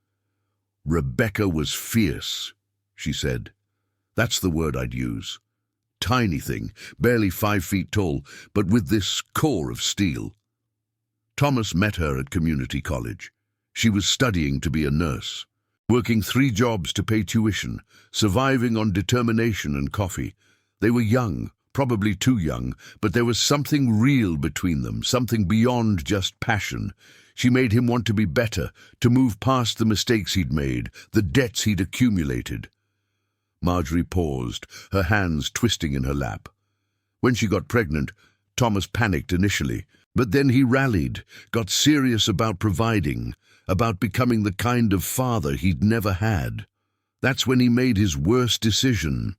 "Rebecca was fierce," she said. "That's the word I'd use. Tiny thing, barely 5 feet tall, but with this core of steel." Thomas met her at community college. She was studying to be a nurse, working 3 jobs to pay tuition, surviving on determination and coffee. They were young, probably too young, but there was something real between them, something beyond just passion. She made him want to be better, to move past the mistakes he'd made, the debts he'd accumulated. Marjorie paused, her hands twisting in her lap. When she got pregnant, Thomas panicked initially, but then he rallied, got serious about providing, about becoming the kind of father he'd never had. That's when he made his worst decision,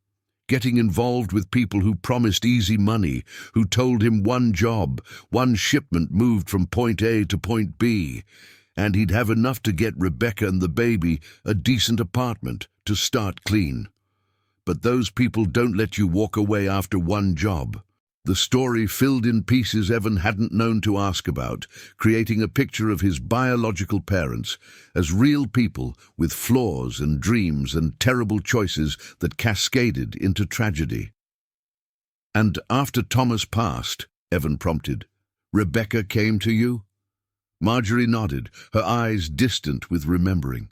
getting involved with people who promised easy money, who told him one job, one shipment moved from point A to point B, and he'd have enough to get Rebecca and the baby a decent apartment to start clean. But those people don't let you walk away after one job. The story filled in pieces Evan hadn't known to ask about, creating a picture of his biological parents as real people with flaws and dreams and terrible choices that cascaded into tragedy. "And after Thomas passed," Evan prompted, "Rebecca came to you?" Marjorie nodded, her eyes distant with remembering.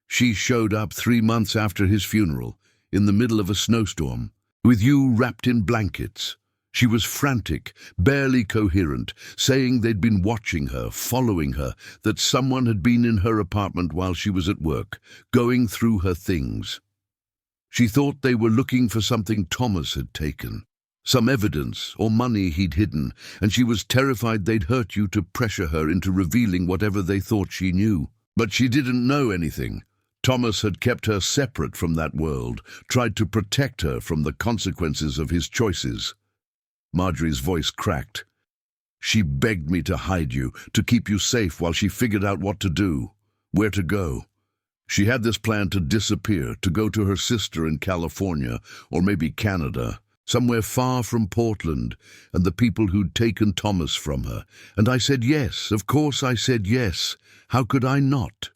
"She showed up 3 months after his funeral, in the middle of a snowstorm, with you wrapped in blankets. She was frantic, barely coherent, saying they'd been watching her, following her, that someone had been in her apartment while she was at work, going through her things. She thought they were looking for something Thomas had taken, some evidence or money he'd hidden, and she was terrified they'd hurt you to pressure her into revealing whatever they thought she knew. But she didn't know anything. Thomas had kept her separate from that world, tried to protect her from the consequences of his choices." Marjorie's voice cracked. "She begged me to hide you, to keep you safe while she figured out what to do, where to go. She had this plan to disappear, to go to her sister in California, or maybe Canada, somewhere far from Portland and the people who'd taken Thomas from her. And I said yes, of course I said yes. How could I not?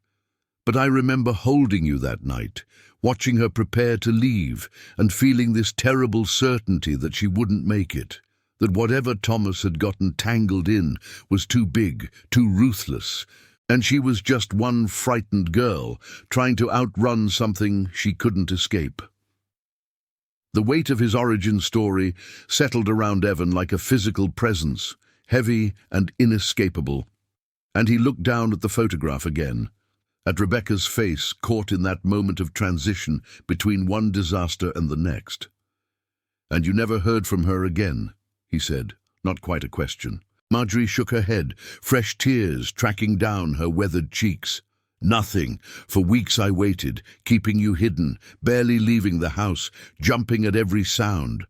But I remember holding you that night, watching her prepare to leave, and feeling this terrible certainty that she wouldn't make it, that whatever Thomas had gotten tangled in was too big, too ruthless. And she was just one frightened girl, trying to outrun something she couldn't escape. The weight of his origin story settled around Evan like a physical presence, heavy and inescapable. And he looked down at the photograph again, at Rebecca's face caught in that moment of transition between one disaster and the next. "And you never heard from her again?" he said, not quite a question. Marjorie shook her head, fresh tears tracking down her weathered cheeks. "Nothing. For weeks I waited, keeping you hidden, barely leaving the house, jumping at every sound.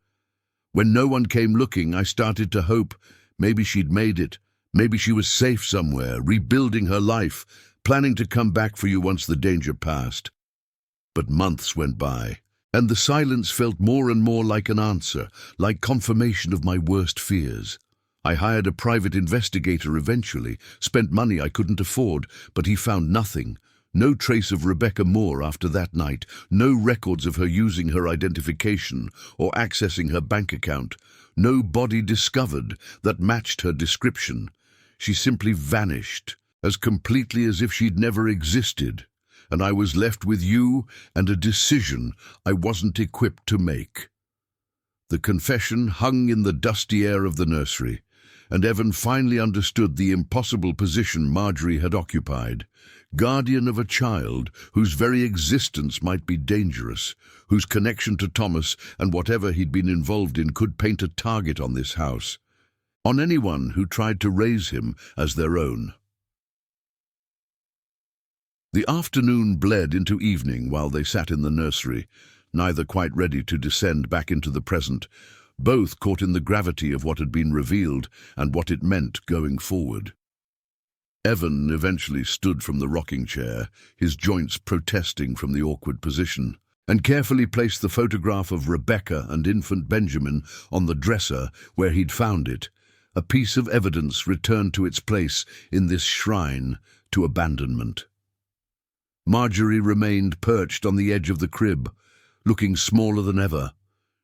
When no one came looking, I started to hope maybe she'd made it. Maybe she was safe somewhere, rebuilding her life, planning to come back for you once the danger passed." But months went by, and the silence felt more and more like an answer, like confirmation of my worst fears. I hired a private investigator eventually, spent money I couldn't afford, but he found nothing. No trace of Rebecca Moore after that night, no records of her using her identification or accessing her bank account, no body discovered that matched her description. She simply vanished, as completely as if she'd never existed, and I was left with you and a decision I wasn't equipped to make. The confession hung in the dusty air of the nursery, and Evan finally understood the impossible position Marjorie had occupied, guardian of a child whose very existence might be dangerous, whose connection to Thomas and whatever he'd been involved in could paint a target on this house, on anyone who tried to raise him as their own. The afternoon bled into evening while they sat in the nursery, neither quite ready to descend back into the present, both caught in the gravity of what had been revealed and what it meant going forward. Evan eventually stood from the rocking chair, his joints protesting from the awkward position, and carefully placed the photograph of Rebecca and infant Benjamin on the dresser where he'd found it, a piece of evidence returned to its place in this shrine to abandonment. Marjorie remained perched on the edge of the crib, looking smaller than ever,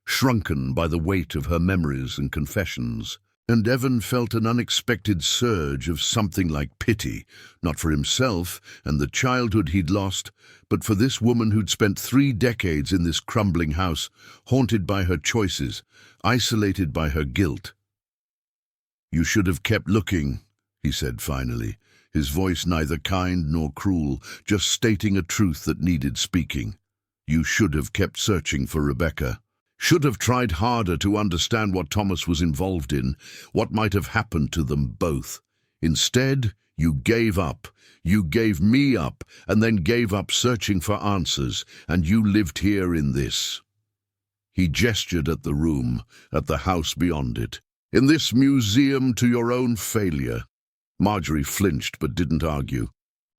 shrunken by the weight of her memories and confessions, and Evan felt an unexpected surge of something like pity, not for himself and the childhood he'd lost, but for this woman who'd spent 3 decades in this crumbling house, haunted by her choices, isolated by her guilt. "You should have kept looking," he said finally, his voice neither kind nor cruel, just stating a truth that needed speaking. "You should have kept searching for Rebecca. Should have tried harder to understand what Thomas was involved in, what might have happened to them both. Instead, you gave up. You gave me up, and then gave up searching for answers, and you lived here in this." He gestured at the room, at the house beyond it. "In this museum to your own failure." Marjorie flinched but didn't argue,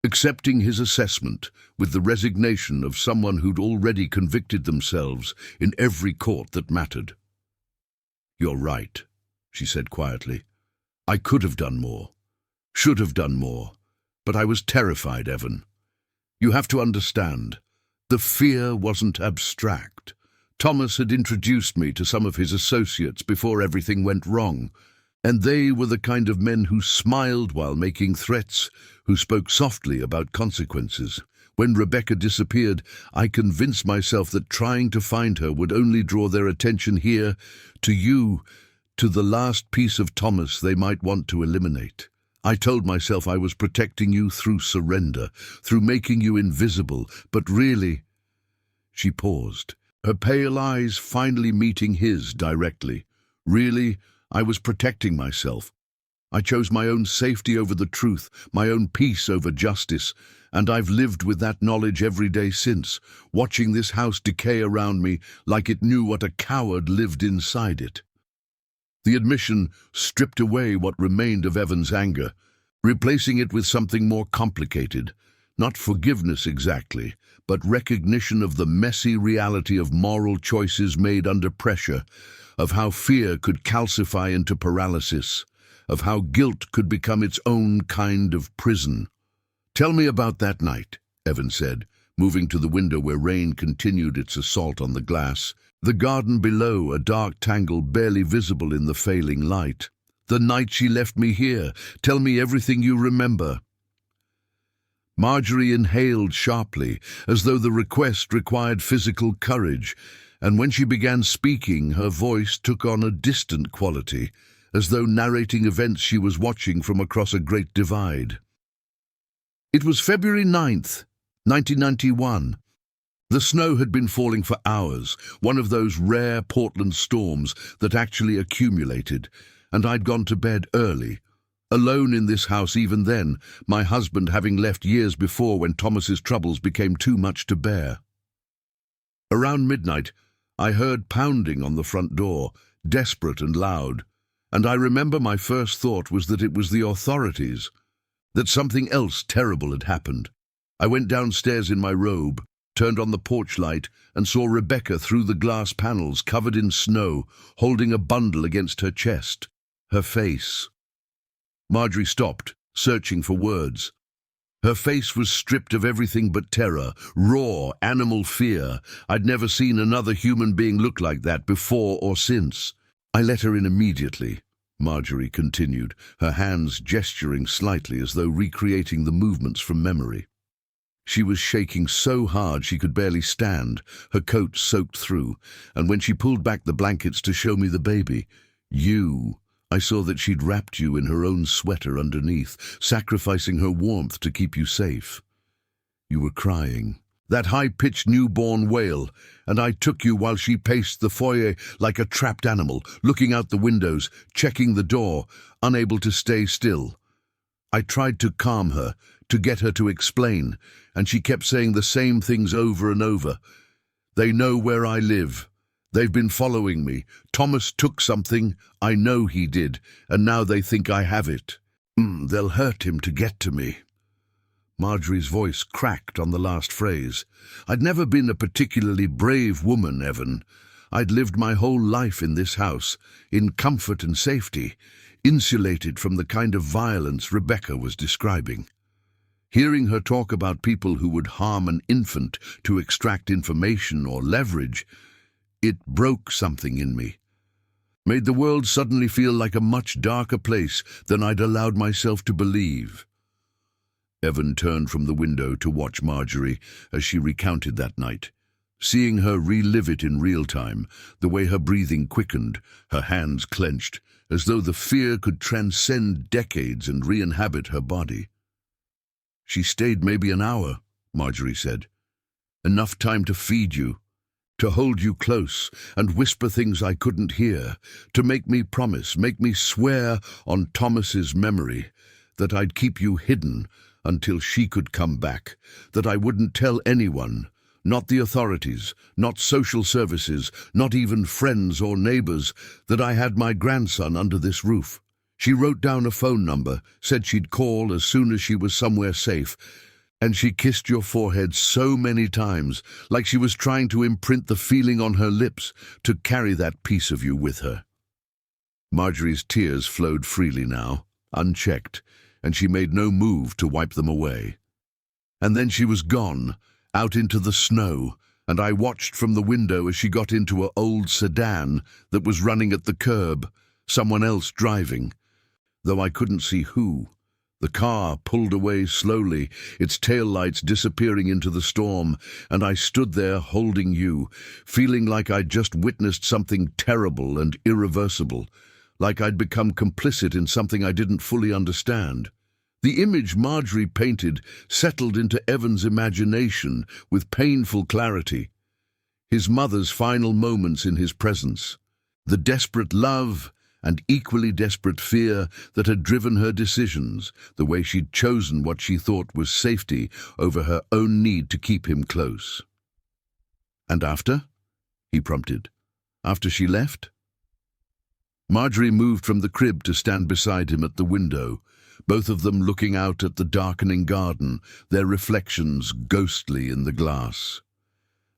accepting his assessment with the resignation of someone who'd already convicted themselves in every court that mattered. "You're right," she said quietly. "I could have done more, should have done more, but I was terrified, Evan. You have to understand, the fear wasn't abstract. Thomas had introduced me to some of his associates before everything went wrong, and they were the kind of men who smiled while making threats, who spoke softly about consequences. When Rebecca disappeared, I convinced myself that trying to find her would only draw their attention here, to you, to the last piece of Thomas they might want to eliminate. I told myself I was protecting you through surrender, through making you invisible, but really—" She paused, her pale eyes finally meeting his directly. "Really, I was protecting myself. I chose my own safety over the truth, my own peace over justice, and I've lived with that knowledge every day since, watching this house decay around me like it knew what a coward lived inside it." The admission stripped away what remained of Evan's anger, replacing it with something more complicated. Not forgiveness exactly, but recognition of the messy reality of moral choices made under pressure, of how fear could calcify into paralysis, of how guilt could become its own kind of prison. "Tell me about that night," Evan said, moving to the window where rain continued its assault on the glass. The garden below, a dark tangle barely visible in the failing light. "The night she left me here. Tell me everything you remember." Marjorie inhaled sharply, as though the request required physical courage, and when she began speaking, her voice took on a distant quality, as though narrating events she was watching from across a great divide. It was February 9th, 1991. The snow had been falling for hours, one of those rare Portland storms that actually accumulated, and I'd gone to bed early. Alone in this house even then, my husband having left years before when Thomas's troubles became too much to bear. Around midnight, I heard pounding on the front door, desperate and loud, and I remember my first thought was that it was the authorities, that something else terrible had happened. I went downstairs in my robe, turned on the porch light, and saw Rebecca through the glass panels covered in snow, holding a bundle against her chest, her face. Marjorie stopped, searching for words. Her face was stripped of everything but terror, raw, animal fear. I'd never seen another human being look like that before or since. I let her in immediately, Marjorie continued, her hands gesturing slightly as though recreating the movements from memory. She was shaking so hard she could barely stand, her coat soaked through, and when she pulled back the blankets to show me the baby, I saw that she'd wrapped you in her own sweater underneath, sacrificing her warmth to keep you safe. You were crying, that high-pitched newborn wail, and I took you while she paced the foyer like a trapped animal, looking out the windows, checking the door, unable to stay still. I tried to calm her, to get her to explain, and she kept saying the same things over and over. They know where I live. They've been following me. Thomas took something, I know he did, and now they think I have it. They'll hurt him to get to me. Marjorie's voice cracked on the last phrase. I'd never been a particularly brave woman, Evan. I'd lived my whole life in this house, in comfort and safety, insulated from the kind of violence Rebecca was describing. Hearing her talk about people who would harm an infant to extract information or leverage, it broke something in me, made the world suddenly feel like a much darker place than I'd allowed myself to believe. Evan turned from the window to watch Marjorie as she recounted that night, seeing her relive it in real time, the way her breathing quickened, her hands clenched, as though the fear could transcend decades and re-inhabit her body. She stayed maybe an hour, Marjorie said. Enough time to feed you, to hold you close and whisper things I couldn't hear, to make me promise, make me swear on Thomas's memory that I'd keep you hidden until she could come back, that I wouldn't tell anyone, not the authorities, not social services, not even friends or neighbors, that I had my grandson under this roof. She wrote down a phone number, said she'd call as soon as she was somewhere safe, and she kissed your forehead so many times, like she was trying to imprint the feeling on her lips, to carry that piece of you with her. Marjorie's tears flowed freely now, unchecked, and she made no move to wipe them away. And then she was gone, out into the snow, and I watched from the window as she got into an old sedan that was running at the curb, someone else driving, though I couldn't see who. The car pulled away slowly, its taillights disappearing into the storm, and I stood there holding you, feeling like I'd just witnessed something terrible and irreversible, like I'd become complicit in something I didn't fully understand. The image Marjorie painted settled into Evan's imagination with painful clarity. His mother's final moments in his presence, the desperate love and equally desperate fear that had driven her decisions, the way she'd chosen what she thought was safety over her own need to keep him close. "And after?" he prompted. "After she left?" Marjorie moved from the crib to stand beside him at the window, both of them looking out at the darkening garden, their reflections ghostly in the glass.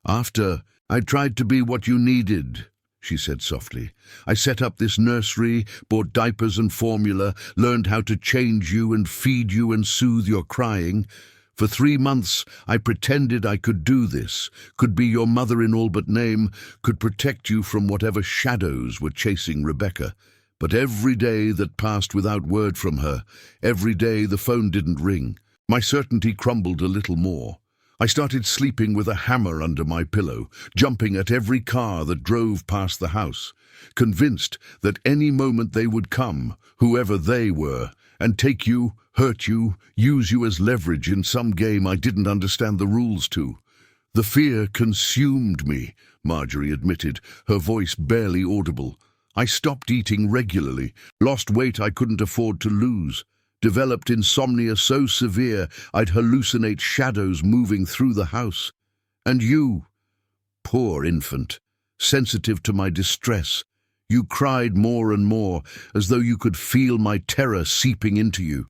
"After, I tried to be what you needed," she said softly. "I set up this nursery, bought diapers and formula, learned how to change you and feed you and soothe your crying. For 3 months I pretended I could do this, could be your mother in all but name, could protect you from whatever shadows were chasing Rebecca. But every day that passed without word from her, every day the phone didn't ring, My certainty crumbled a little more. I started sleeping with a hammer under my pillow, jumping at every car that drove past the house, convinced that any moment they would come, whoever they were, and take you, hurt you, use you as leverage in some game I didn't understand the rules to. The fear consumed me, Marjorie admitted, her voice barely audible. I stopped eating regularly, lost weight I couldn't afford to lose, developed insomnia so severe I'd hallucinate shadows moving through the house. And you, poor infant, sensitive to my distress, you cried more and more, as though you could feel my terror seeping into you.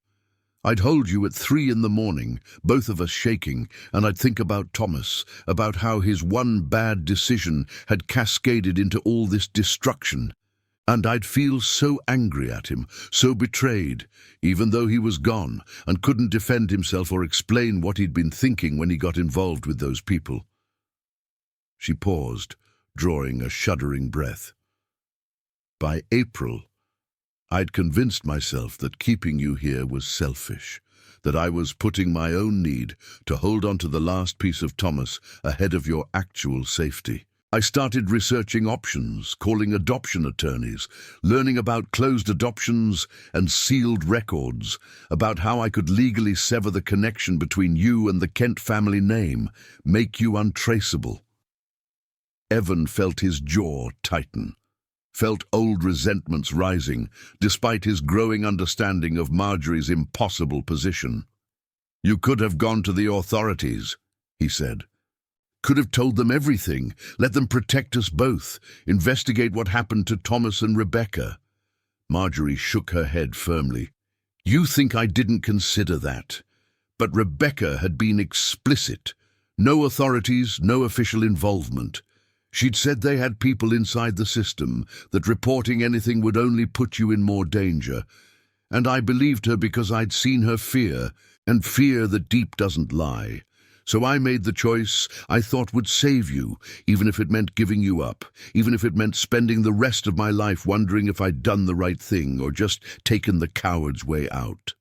I'd hold you at 3 in the morning, both of us shaking, and I'd think about Thomas, about how his one bad decision had cascaded into all this destruction. And I'd feel so angry at him, so betrayed, even though he was gone and couldn't defend himself or explain what he'd been thinking when he got involved with those people. She paused, drawing a shuddering breath. By April, I'd convinced myself that keeping you here was selfish, that I was putting my own need to hold on to the last piece of Thomas ahead of your actual safety. I started researching options, calling adoption attorneys, learning about closed adoptions and sealed records, about how I could legally sever the connection between you and the Kent family name, make you untraceable. Evan felt his jaw tighten, felt old resentments rising, despite his growing understanding of Marjorie's impossible position. "You could have gone to the authorities," he said. "Could have told them everything, let them protect us both, investigate what happened to Thomas and Rebecca." Marjorie shook her head firmly. "You think I didn't consider that. But Rebecca had been explicit. No authorities, no official involvement. She'd said they had people inside the system, that reporting anything would only put you in more danger. And I believed her because I'd seen her fear, and fear that deep doesn't lie. So I made the choice I thought would save you, even if it meant giving you up, even if it meant spending the rest of my life wondering if I'd done the right thing or just taken the coward's way out."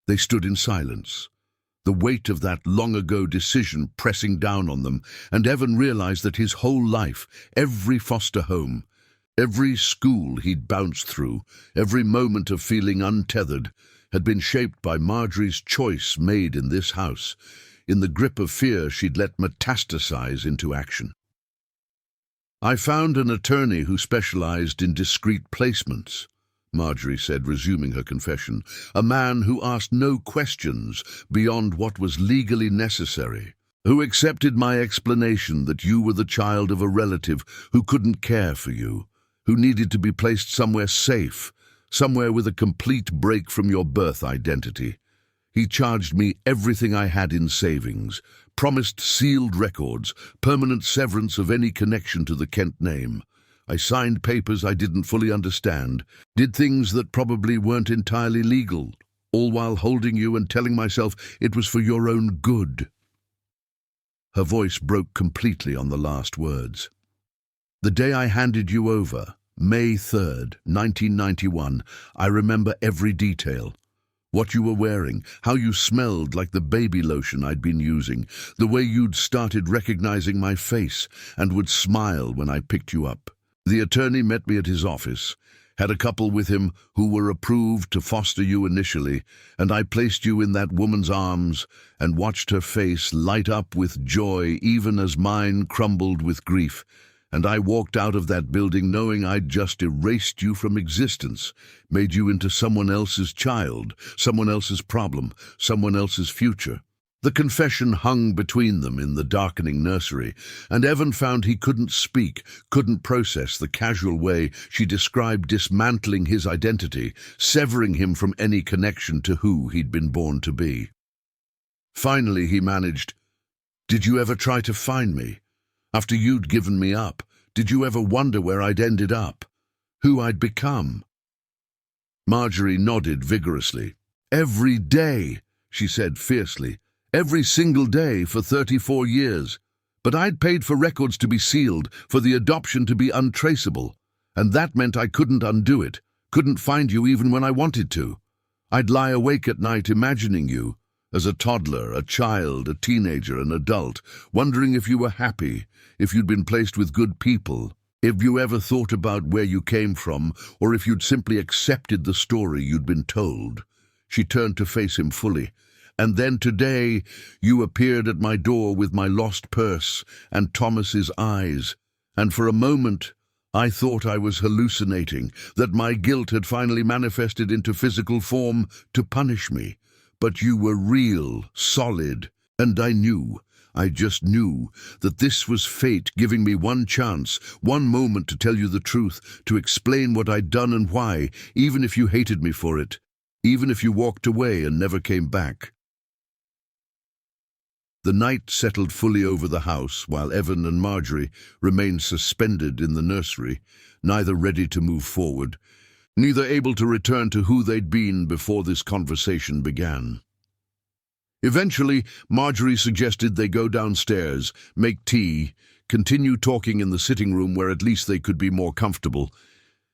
They stood in silence, the weight of that long-ago decision pressing down on them, and Evan realized that his whole life, every foster home, every school he'd bounced through, every moment of feeling untethered, had been shaped by Marjorie's choice made in this house, in the grip of fear she'd let metastasize into action. "I found an attorney who specialized in discreet placements," Marjorie said, resuming her confession. "A man who asked no questions beyond what was legally necessary, who accepted my explanation that you were the child of a relative who couldn't care for you, who needed to be placed somewhere safe, somewhere with a complete break from your birth identity. He charged me everything I had in savings, promised sealed records, permanent severance of any connection to the Kent name. I signed papers I didn't fully understand, did things that probably weren't entirely legal, all while holding you and telling myself it was for your own good." Her voice broke completely on the last words. "The day I handed you over, May 3rd, 1991, I remember every detail. What you were wearing, how you smelled like the baby lotion I'd been using, the way you'd started recognizing my face and would smile when I picked you up. The attorney met me at his office, had a couple with him who were approved to foster you initially, and I placed you in that woman's arms and watched her face light up with joy even as mine crumbled with grief. And I walked out of that building knowing I'd just erased you from existence, made you into someone else's child, someone else's problem, someone else's future." The confession hung between them in the darkening nursery, and Evan found he couldn't speak, couldn't process the casual way she described dismantling his identity, severing him from any connection to who he'd been born to be. Finally he managed, "Did you ever try to find me? After you'd given me up, did you ever wonder where I'd ended up? Who I'd become?" Marjorie nodded vigorously. "Every day," she said fiercely. "Every single day for 34 years. But I'd paid for records to be sealed, for the adoption to be untraceable. And that meant I couldn't undo it, couldn't find you even when I wanted to. I'd lie awake at night imagining you, As a toddler, a child, a teenager, an adult, wondering if you were happy, if you'd been placed with good people, if you ever thought about where you came from, or if you'd simply accepted the story you'd been told. She turned to face him fully. And then today, you appeared at my door with my lost purse and Thomas's eyes. And for a moment, I thought I was hallucinating, that my guilt had finally manifested into physical form to punish me. But you were real, solid, and I just knew that this was fate giving me one chance, one moment to tell you the truth, to explain what I'd done and why, even if you hated me for it, even if you walked away and never came back. The night settled fully over the house while Evan and Marjorie remained suspended in the nursery, neither ready to move forward, neither able to return to who they'd been before this conversation began. Eventually, Marjorie suggested they go downstairs, make tea, continue talking in the sitting room where at least they could be more comfortable,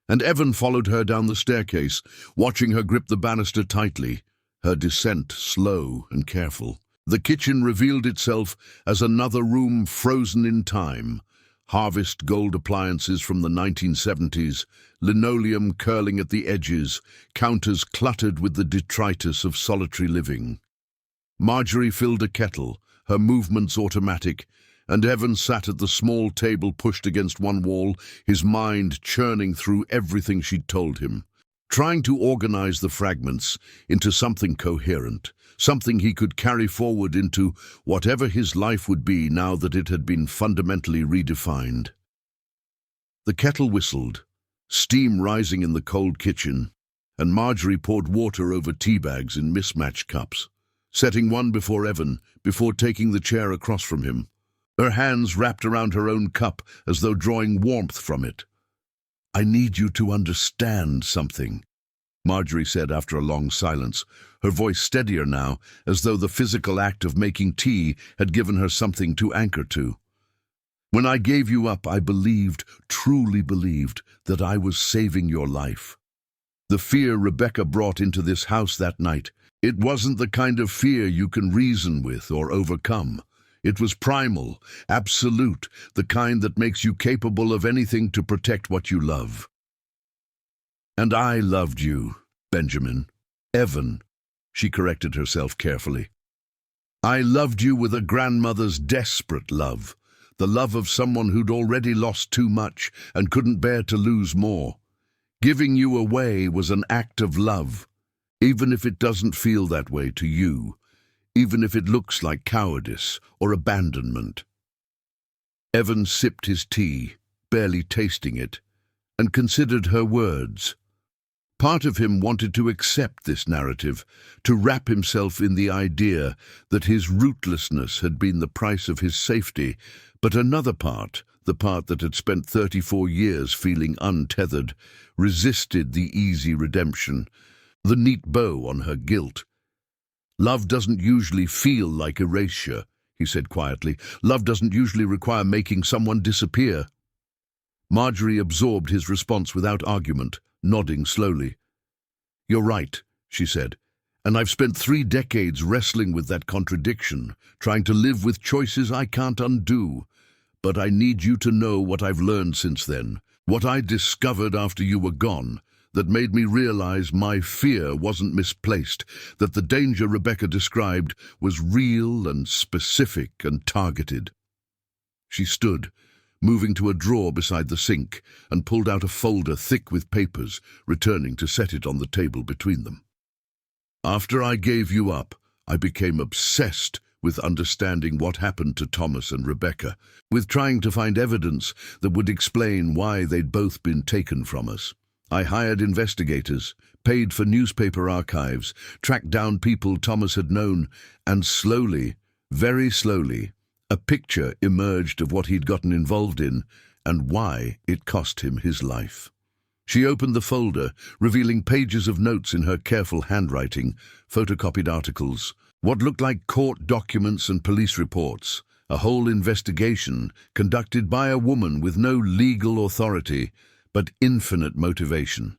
and Evan followed her down the staircase, watching her grip the banister tightly, her descent slow and careful. The kitchen revealed itself as another room frozen in time. Harvest gold appliances from the 1970s, linoleum curling at the edges, counters cluttered with the detritus of solitary living. Marjorie filled a kettle, her movements automatic, and Evan sat at the small table pushed against one wall, his mind churning through everything she'd told him, trying to organize the fragments into something coherent, something he could carry forward into whatever his life would be now that it had been fundamentally redefined. The kettle whistled, steam rising in the cold kitchen, and Marjorie poured water over tea bags in mismatched cups, setting one before Evan, before taking the chair across from him, her hands wrapped around her own cup as though drawing warmth from it. "I need you to understand something," Marjorie said after a long silence, her voice steadier now, as though the physical act of making tea had given her something to anchor to. "When I gave you up, I believed, truly believed, that I was saving your life. The fear Rebecca brought into this house that night, it wasn't the kind of fear you can reason with or overcome. It was primal, absolute, the kind that makes you capable of anything to protect what you love. And I loved you, Benjamin. Evan," she corrected herself carefully. "I loved you with a grandmother's desperate love, the love of someone who'd already lost too much and couldn't bear to lose more. Giving you away was an act of love, even if it doesn't feel that way to you, even if it looks like cowardice or abandonment." Evan sipped his tea, barely tasting it, and considered her words. Part of him wanted to accept this narrative, to wrap himself in the idea that his rootlessness had been the price of his safety, but another part, the part that had spent 34 years feeling untethered, resisted the easy redemption, the neat bow on her guilt. "Love doesn't usually feel like erasure," he said quietly. "Love doesn't usually require making someone disappear." Marjorie absorbed his response without argument, nodding slowly. "You're right," she said, "and I've spent 3 decades wrestling with that contradiction, trying to live with choices I can't undo. But I need you to know what I've learned since then, what I discovered after you were gone, that made me realize my fear wasn't misplaced, that the danger Rebecca described was real and specific and targeted." She stood, moving to a drawer beside the sink, and pulled out a folder thick with papers, returning to set it on the table between them. "After I gave you up, I became obsessed with understanding what happened to Thomas and Rebecca, with trying to find evidence that would explain why they'd both been taken from us. I hired investigators, paid for newspaper archives, tracked down people Thomas had known, and slowly, very slowly, a picture emerged of what he'd gotten involved in and why it cost him his life." She opened the folder, revealing pages of notes in her careful handwriting, photocopied articles, what looked like court documents and police reports, a whole investigation conducted by a woman with no legal authority, but infinite motivation.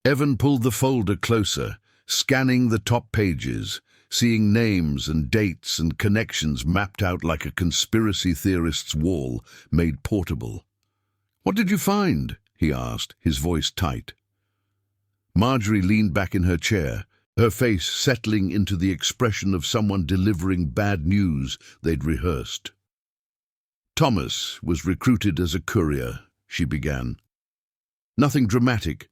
Evan pulled the folder closer, scanning the top pages, seeing names and dates and connections mapped out like a conspiracy theorist's wall made portable. "What did you find?" he asked, his voice tight. Marjorie leaned back in her chair, her face settling into the expression of someone delivering bad news they'd rehearsed. "Thomas was recruited as a courier," she began. "Nothing dramatic,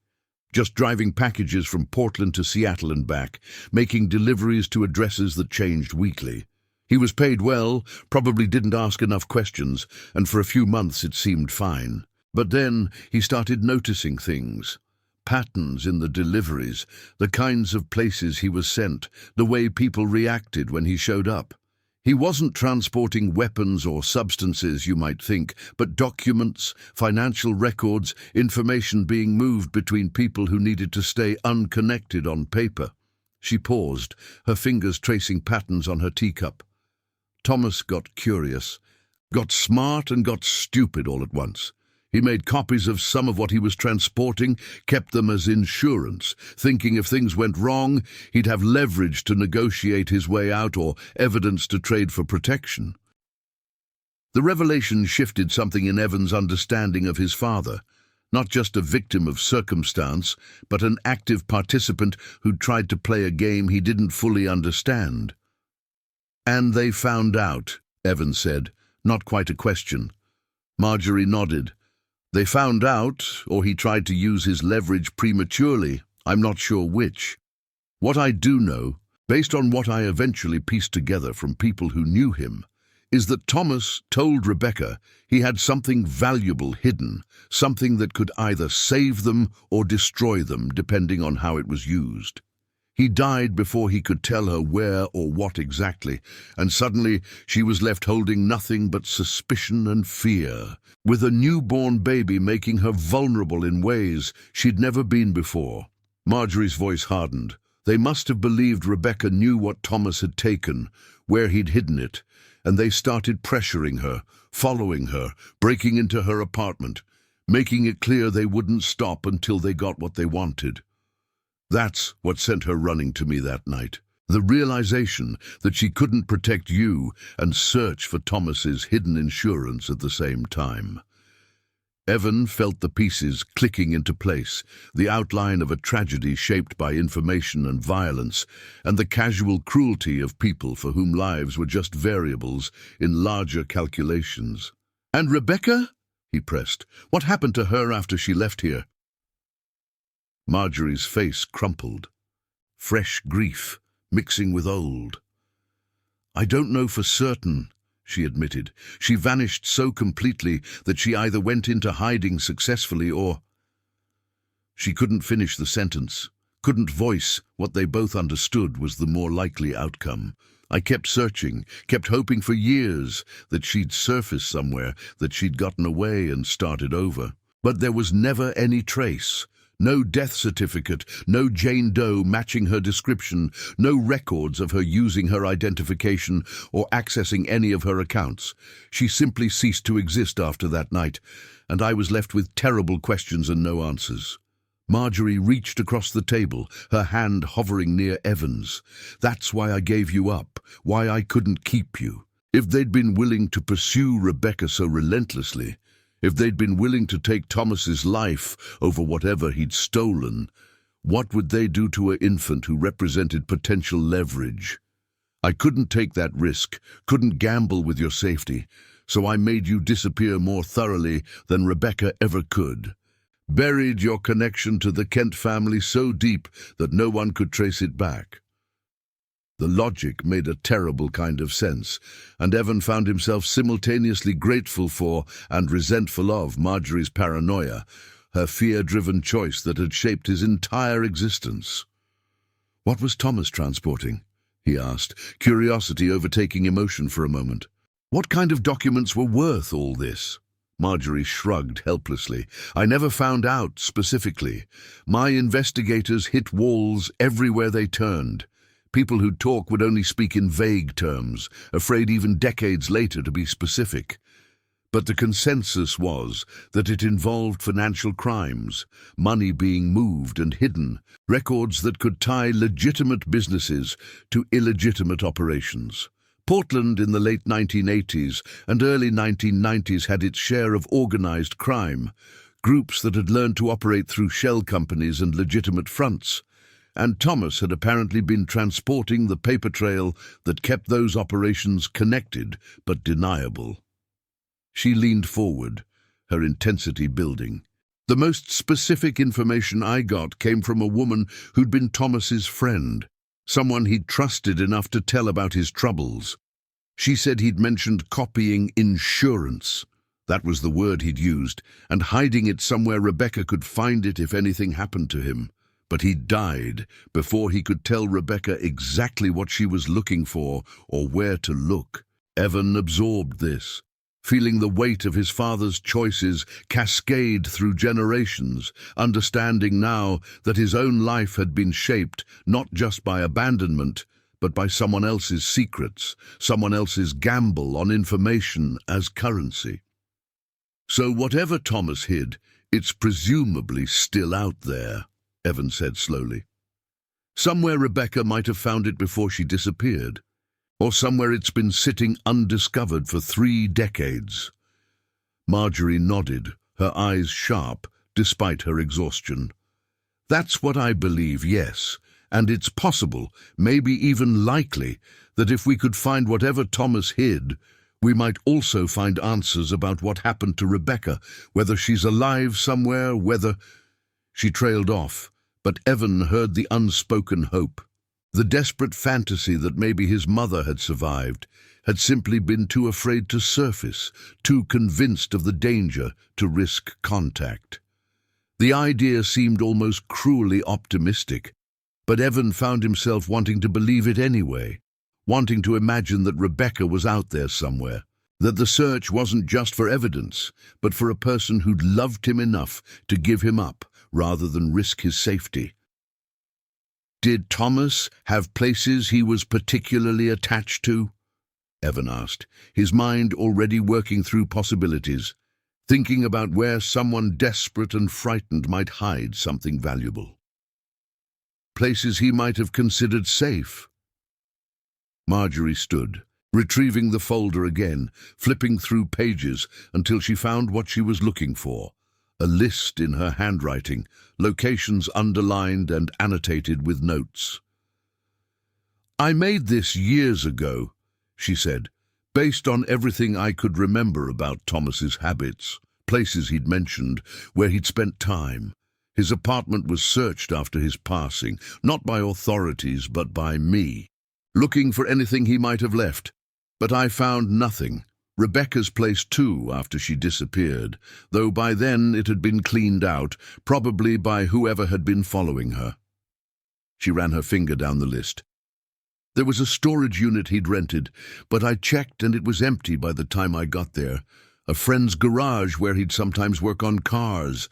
just driving packages from Portland to Seattle and back, making deliveries to addresses that changed weekly. He was paid well, probably didn't ask enough questions, and for a few months it seemed fine. But then he started noticing things. Patterns in the deliveries, the kinds of places he was sent, the way people reacted when he showed up. He wasn't transporting weapons or substances, you might think, but documents, financial records, information being moved between people who needed to stay unconnected on paper." She paused, her fingers tracing patterns on her teacup. "Thomas got curious, got smart and got stupid all at once. He made copies of some of what he was transporting, kept them as insurance, thinking if things went wrong, he'd have leverage to negotiate his way out or evidence to trade for protection." The revelation shifted something in Evan's understanding of his father, not just a victim of circumstance, but an active participant who'd tried to play a game he didn't fully understand. "And they found out," Evan said, not quite a question. Marjorie nodded. "They found out, or he tried to use his leverage prematurely. I'm not sure which. What I do know, based on what I eventually pieced together from people who knew him, is that Thomas told Rebecca he had something valuable hidden, something that could either save them or destroy them, depending on how it was used. He died before he could tell her where or what exactly, and suddenly she was left holding nothing but suspicion and fear, with a newborn baby making her vulnerable in ways she'd never been before." Marjorie's voice hardened. They must have believed Rebecca knew what Thomas had taken, where he'd hidden it, and they started pressuring her, following her, breaking into her apartment, making it clear they wouldn't stop until they got what they wanted. That's what sent her running to me that night. The realization that she couldn't protect you and search for Thomas's hidden insurance at the same time. Evan felt the pieces clicking into place, the outline of a tragedy shaped by information and violence, and the casual cruelty of people for whom lives were just variables in larger calculations. "And Rebecca?" he pressed. "What happened to her after she left here?" Marjorie's face crumpled. Fresh grief, mixing with old. "I don't know for certain," she admitted. "She vanished so completely that she either went into hiding successfully or—" She couldn't finish the sentence, couldn't voice what they both understood was the more likely outcome. I kept searching, kept hoping for years that she'd surface somewhere, that she'd gotten away and started over. But there was never any trace. No death certificate, no Jane Doe matching her description, no records of her using her identification or accessing any of her accounts. She simply ceased to exist after that night, and I was left with terrible questions and no answers. Marjorie reached across the table, her hand hovering near Evan's. "That's why I gave you up, why I couldn't keep you. If they'd been willing to pursue Rebecca so relentlessly, if they'd been willing to take Thomas's life over whatever he'd stolen, what would they do to an infant who represented potential leverage? I couldn't take that risk, couldn't gamble with your safety, so I made you disappear more thoroughly than Rebecca ever could. Buried your connection to the Kent family so deep that no one could trace it back." The logic made a terrible kind of sense, and Evan found himself simultaneously grateful for and resentful of Marjorie's paranoia, her fear-driven choice that had shaped his entire existence. "What was Thomas transporting?" he asked, curiosity overtaking emotion for a moment. "What kind of documents were worth all this?" Marjorie shrugged helplessly. "I never found out specifically. My investigators hit walls everywhere they turned. People who'd talk would only speak in vague terms, afraid even decades later to be specific. But the consensus was that it involved financial crimes, money being moved and hidden, records that could tie legitimate businesses to illegitimate operations. Portland in the late 1980s and early 1990s had its share of organized crime, groups that had learned to operate through shell companies and legitimate fronts. And Thomas had apparently been transporting the paper trail that kept those operations connected but deniable. She leaned forward, her intensity building. The most specific information I got came from a woman who'd been Thomas's friend, someone he'd trusted enough to tell about his troubles. She said he'd mentioned copying insurance. That was the word he'd used, and hiding it somewhere Rebecca could find it if anything happened to him. But he died before he could tell Rebecca exactly what she was looking for or where to look. Evan absorbed this, feeling the weight of his father's choices cascade through generations, understanding now that his own life had been shaped not just by abandonment, but by someone else's secrets, someone else's gamble on information as currency. So whatever Thomas hid, it's presumably still out there, Evan said slowly. Somewhere Rebecca might have found it before she disappeared, or somewhere it's been sitting undiscovered for 3 decades. Marjorie nodded, her eyes sharp, despite her exhaustion. That's what I believe, yes, and it's possible, maybe even likely, that if we could find whatever Thomas hid, we might also find answers about what happened to Rebecca, whether she's alive somewhere, whether... She trailed off, but Evan heard the unspoken hope. The desperate fantasy that maybe his mother had survived, had simply been too afraid to surface, too convinced of the danger to risk contact. The idea seemed almost cruelly optimistic, but Evan found himself wanting to believe it anyway, wanting to imagine that Rebecca was out there somewhere, that the search wasn't just for evidence, but for a person who'd loved him enough to give him up rather than risk his safety. Did Thomas have places he was particularly attached to? Evan asked, his mind already working through possibilities, thinking about where someone desperate and frightened might hide something valuable. Places he might have considered safe. Marjorie stood, retrieving the folder again, flipping through pages until she found what she was looking for. A list in her handwriting, locations underlined and annotated with notes. I made this years ago, she said, based on everything I could remember about Thomas's habits, places he'd mentioned, where he'd spent time. His apartment was searched after his passing, not by authorities but by me, looking for anything he might have left. But I found nothing. Rebecca's place too, after she disappeared, though by then it had been cleaned out, probably by whoever had been following her. She ran her finger down the list. There was a storage unit he'd rented, but I checked and it was empty by the time I got there. A friend's garage where he'd sometimes work on cars.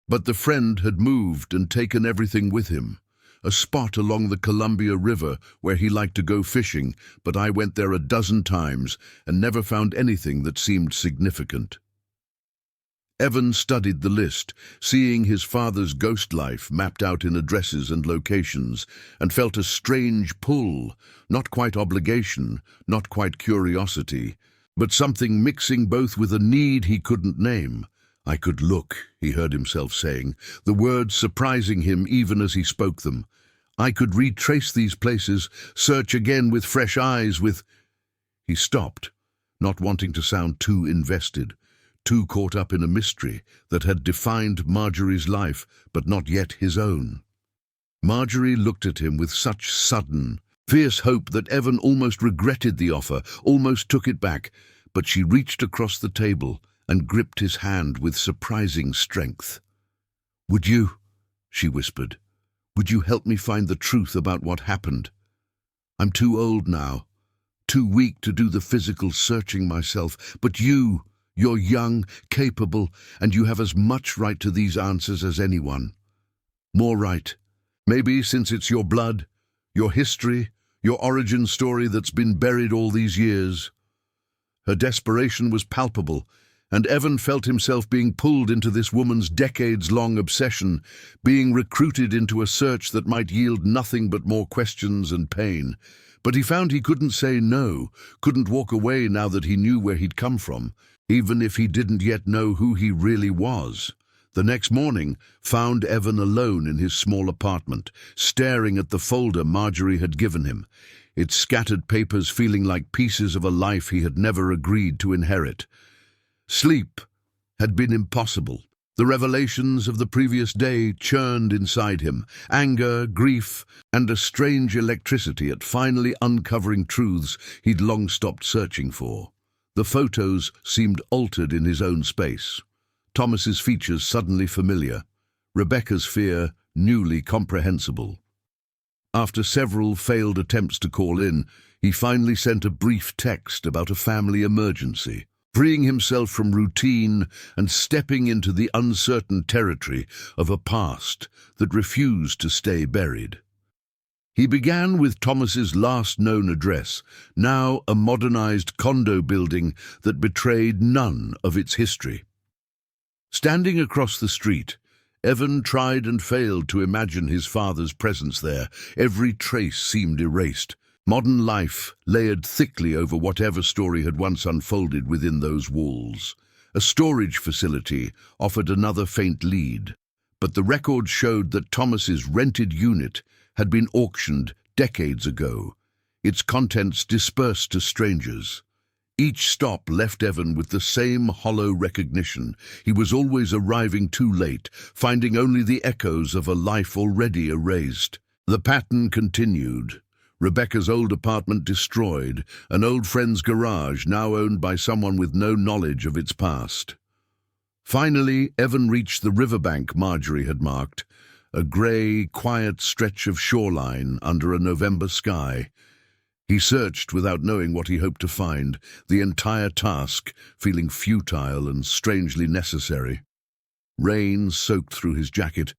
But the friend had moved and taken everything with him. A spot along the Columbia River where he liked to go fishing, but I went there a dozen times and never found anything that seemed significant. Evan studied the list, seeing his father's ghost life mapped out in addresses and locations, and felt a strange pull, not quite obligation, not quite curiosity, but something mixing both with a need he couldn't name. I could look, he heard himself saying, the words surprising him even as he spoke them. I could retrace these places, search again with fresh eyes, with... He stopped, not wanting to sound too invested, too caught up in a mystery that had defined Marjorie's life, but not yet his own. Marjorie looked at him with such sudden, fierce hope that Evan almost regretted the offer, almost took it back, but she reached across the table and gripped his hand with surprising strength. "Would you," she whispered, "would you help me find the truth about what happened? I'm too old now, too weak to do the physical searching myself, but you're young, capable, and you have as much right to these answers as anyone. More right. Maybe since it's your blood, your history, your origin story that's been buried all these years." Her desperation was palpable, And Evan felt himself being pulled into this woman's decades-long obsession, being recruited into a search that might yield nothing but more questions and pain. But he found he couldn't say no, couldn't walk away now that he knew where he'd come from, even if he didn't yet know who he really was. The next morning found Evan alone in his small apartment, staring at the folder Marjorie had given him, its scattered papers feeling like pieces of a life he had never agreed to inherit. Sleep had been impossible. The revelations of the previous day churned inside him, anger, grief, and a strange electricity at finally uncovering truths he'd long stopped searching for. The photos seemed altered in his own space. Thomas's features suddenly familiar, Rebecca's fear newly comprehensible. After several failed attempts to call in, he finally sent a brief text about a family emergency, freeing himself from routine and stepping into the uncertain territory of a past that refused to stay buried. He began with Thomas's last known address, now a modernized condo building that betrayed none of its history. Standing across the street, Evan tried and failed to imagine his father's presence there. Every trace seemed erased. Modern life layered thickly over whatever story had once unfolded within those walls. A storage facility offered another faint lead, but the record showed that Thomas's rented unit had been auctioned decades ago, its contents dispersed to strangers. Each stop left Evan with the same hollow recognition. He was always arriving too late, finding only the echoes of a life already erased. The pattern continued. Rebecca's old apartment destroyed, an old friend's garage now owned by someone with no knowledge of its past. Finally, Evan reached the riverbank Marjorie had marked, a grey, quiet stretch of shoreline under a November sky. He searched without knowing what he hoped to find, the entire task feeling futile and strangely necessary. Rain soaked through his jacket,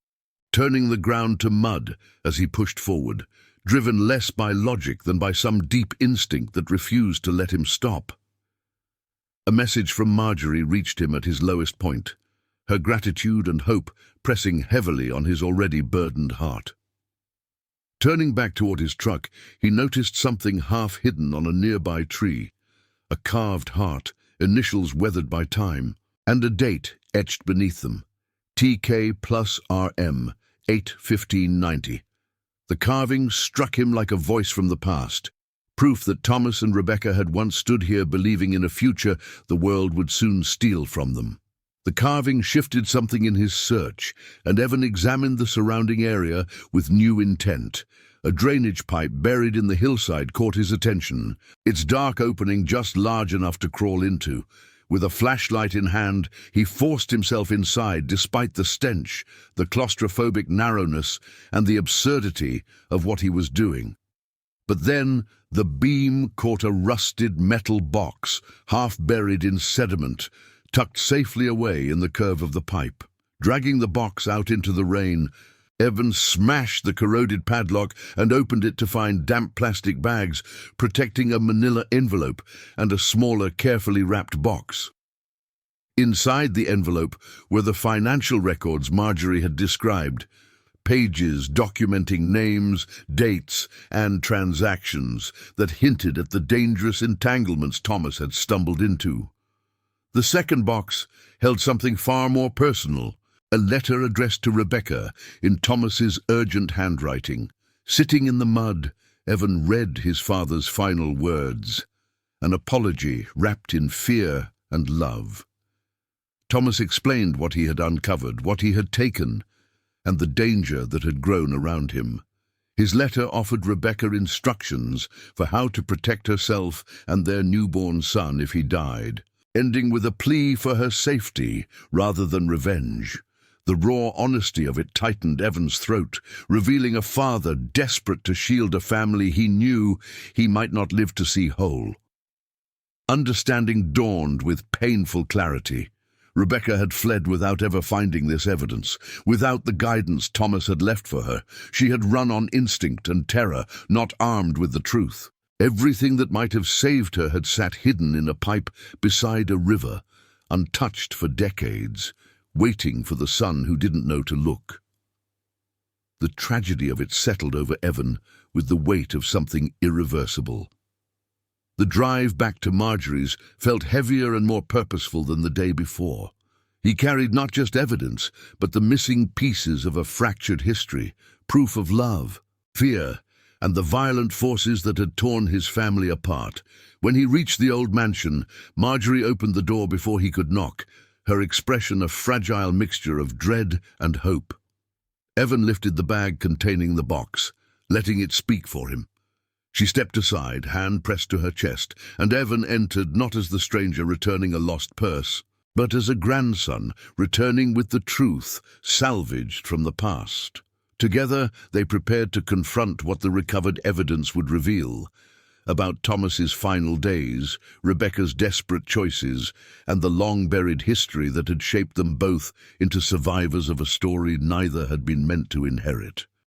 turning the ground to mud as he pushed forward, driven less by logic than by some deep instinct that refused to let him stop. A message from Marjorie reached him at his lowest point, her gratitude and hope pressing heavily on his already burdened heart. Turning back toward his truck, he noticed something half hidden on a nearby tree, a carved heart, initials weathered by time, and a date etched beneath them, TK plus RM, 8/15/90. The carving struck him like a voice from the past, proof that Thomas and Rebecca had once stood here believing in a future the world would soon steal from them. The carving shifted something in his search, and Evan examined the surrounding area with new intent. A drainage pipe buried in the hillside caught his attention, its dark opening just large enough to crawl into. With a flashlight in hand, he forced himself inside despite the stench, the claustrophobic narrowness, and the absurdity of what he was doing. But then the beam caught a rusted metal box, half buried in sediment, tucked safely away in the curve of the pipe. Dragging the box out into the rain, Evan smashed the corroded padlock and opened it to find damp plastic bags protecting a manila envelope and a smaller, carefully wrapped box. Inside the envelope were the financial records Marjorie had described, pages documenting names, dates, and transactions that hinted at the dangerous entanglements Thomas had stumbled into. The second box held something far more personal, a letter addressed to Rebecca in Thomas's urgent handwriting. Sitting in the mud, Evan read his father's final words, an apology wrapped in fear and love. Thomas explained what he had uncovered, what he had taken, and the danger that had grown around him. His letter offered Rebecca instructions for how to protect herself and their newborn son if he died, ending with a plea for her safety rather than revenge. The raw honesty of it tightened Evan's throat, revealing a father desperate to shield a family he knew he might not live to see whole. Understanding dawned with painful clarity. Rebecca had fled without ever finding this evidence, without the guidance Thomas had left for her. She had run on instinct and terror, not armed with the truth. Everything that might have saved her had sat hidden in a pipe beside a river, untouched for decades, waiting for the son who didn't know to look. The tragedy of it settled over Evan with the weight of something irreversible. The drive back to Marjorie's felt heavier and more purposeful than the day before. He carried not just evidence, but the missing pieces of a fractured history, proof of love, fear, and the violent forces that had torn his family apart. When he reached the old mansion, Marjorie opened the door before he could knock, her expression a fragile mixture of dread and hope. Evan lifted the bag containing the box, letting it speak for him. She stepped aside, hand pressed to her chest, and Evan entered not as the stranger returning a lost purse, but as a grandson returning with the truth salvaged from the past. Together, they prepared to confront what the recovered evidence would reveal about Thomas's final days, Rebecca's desperate choices, and the long-buried history that had shaped them both into survivors of a story neither had been meant to inherit.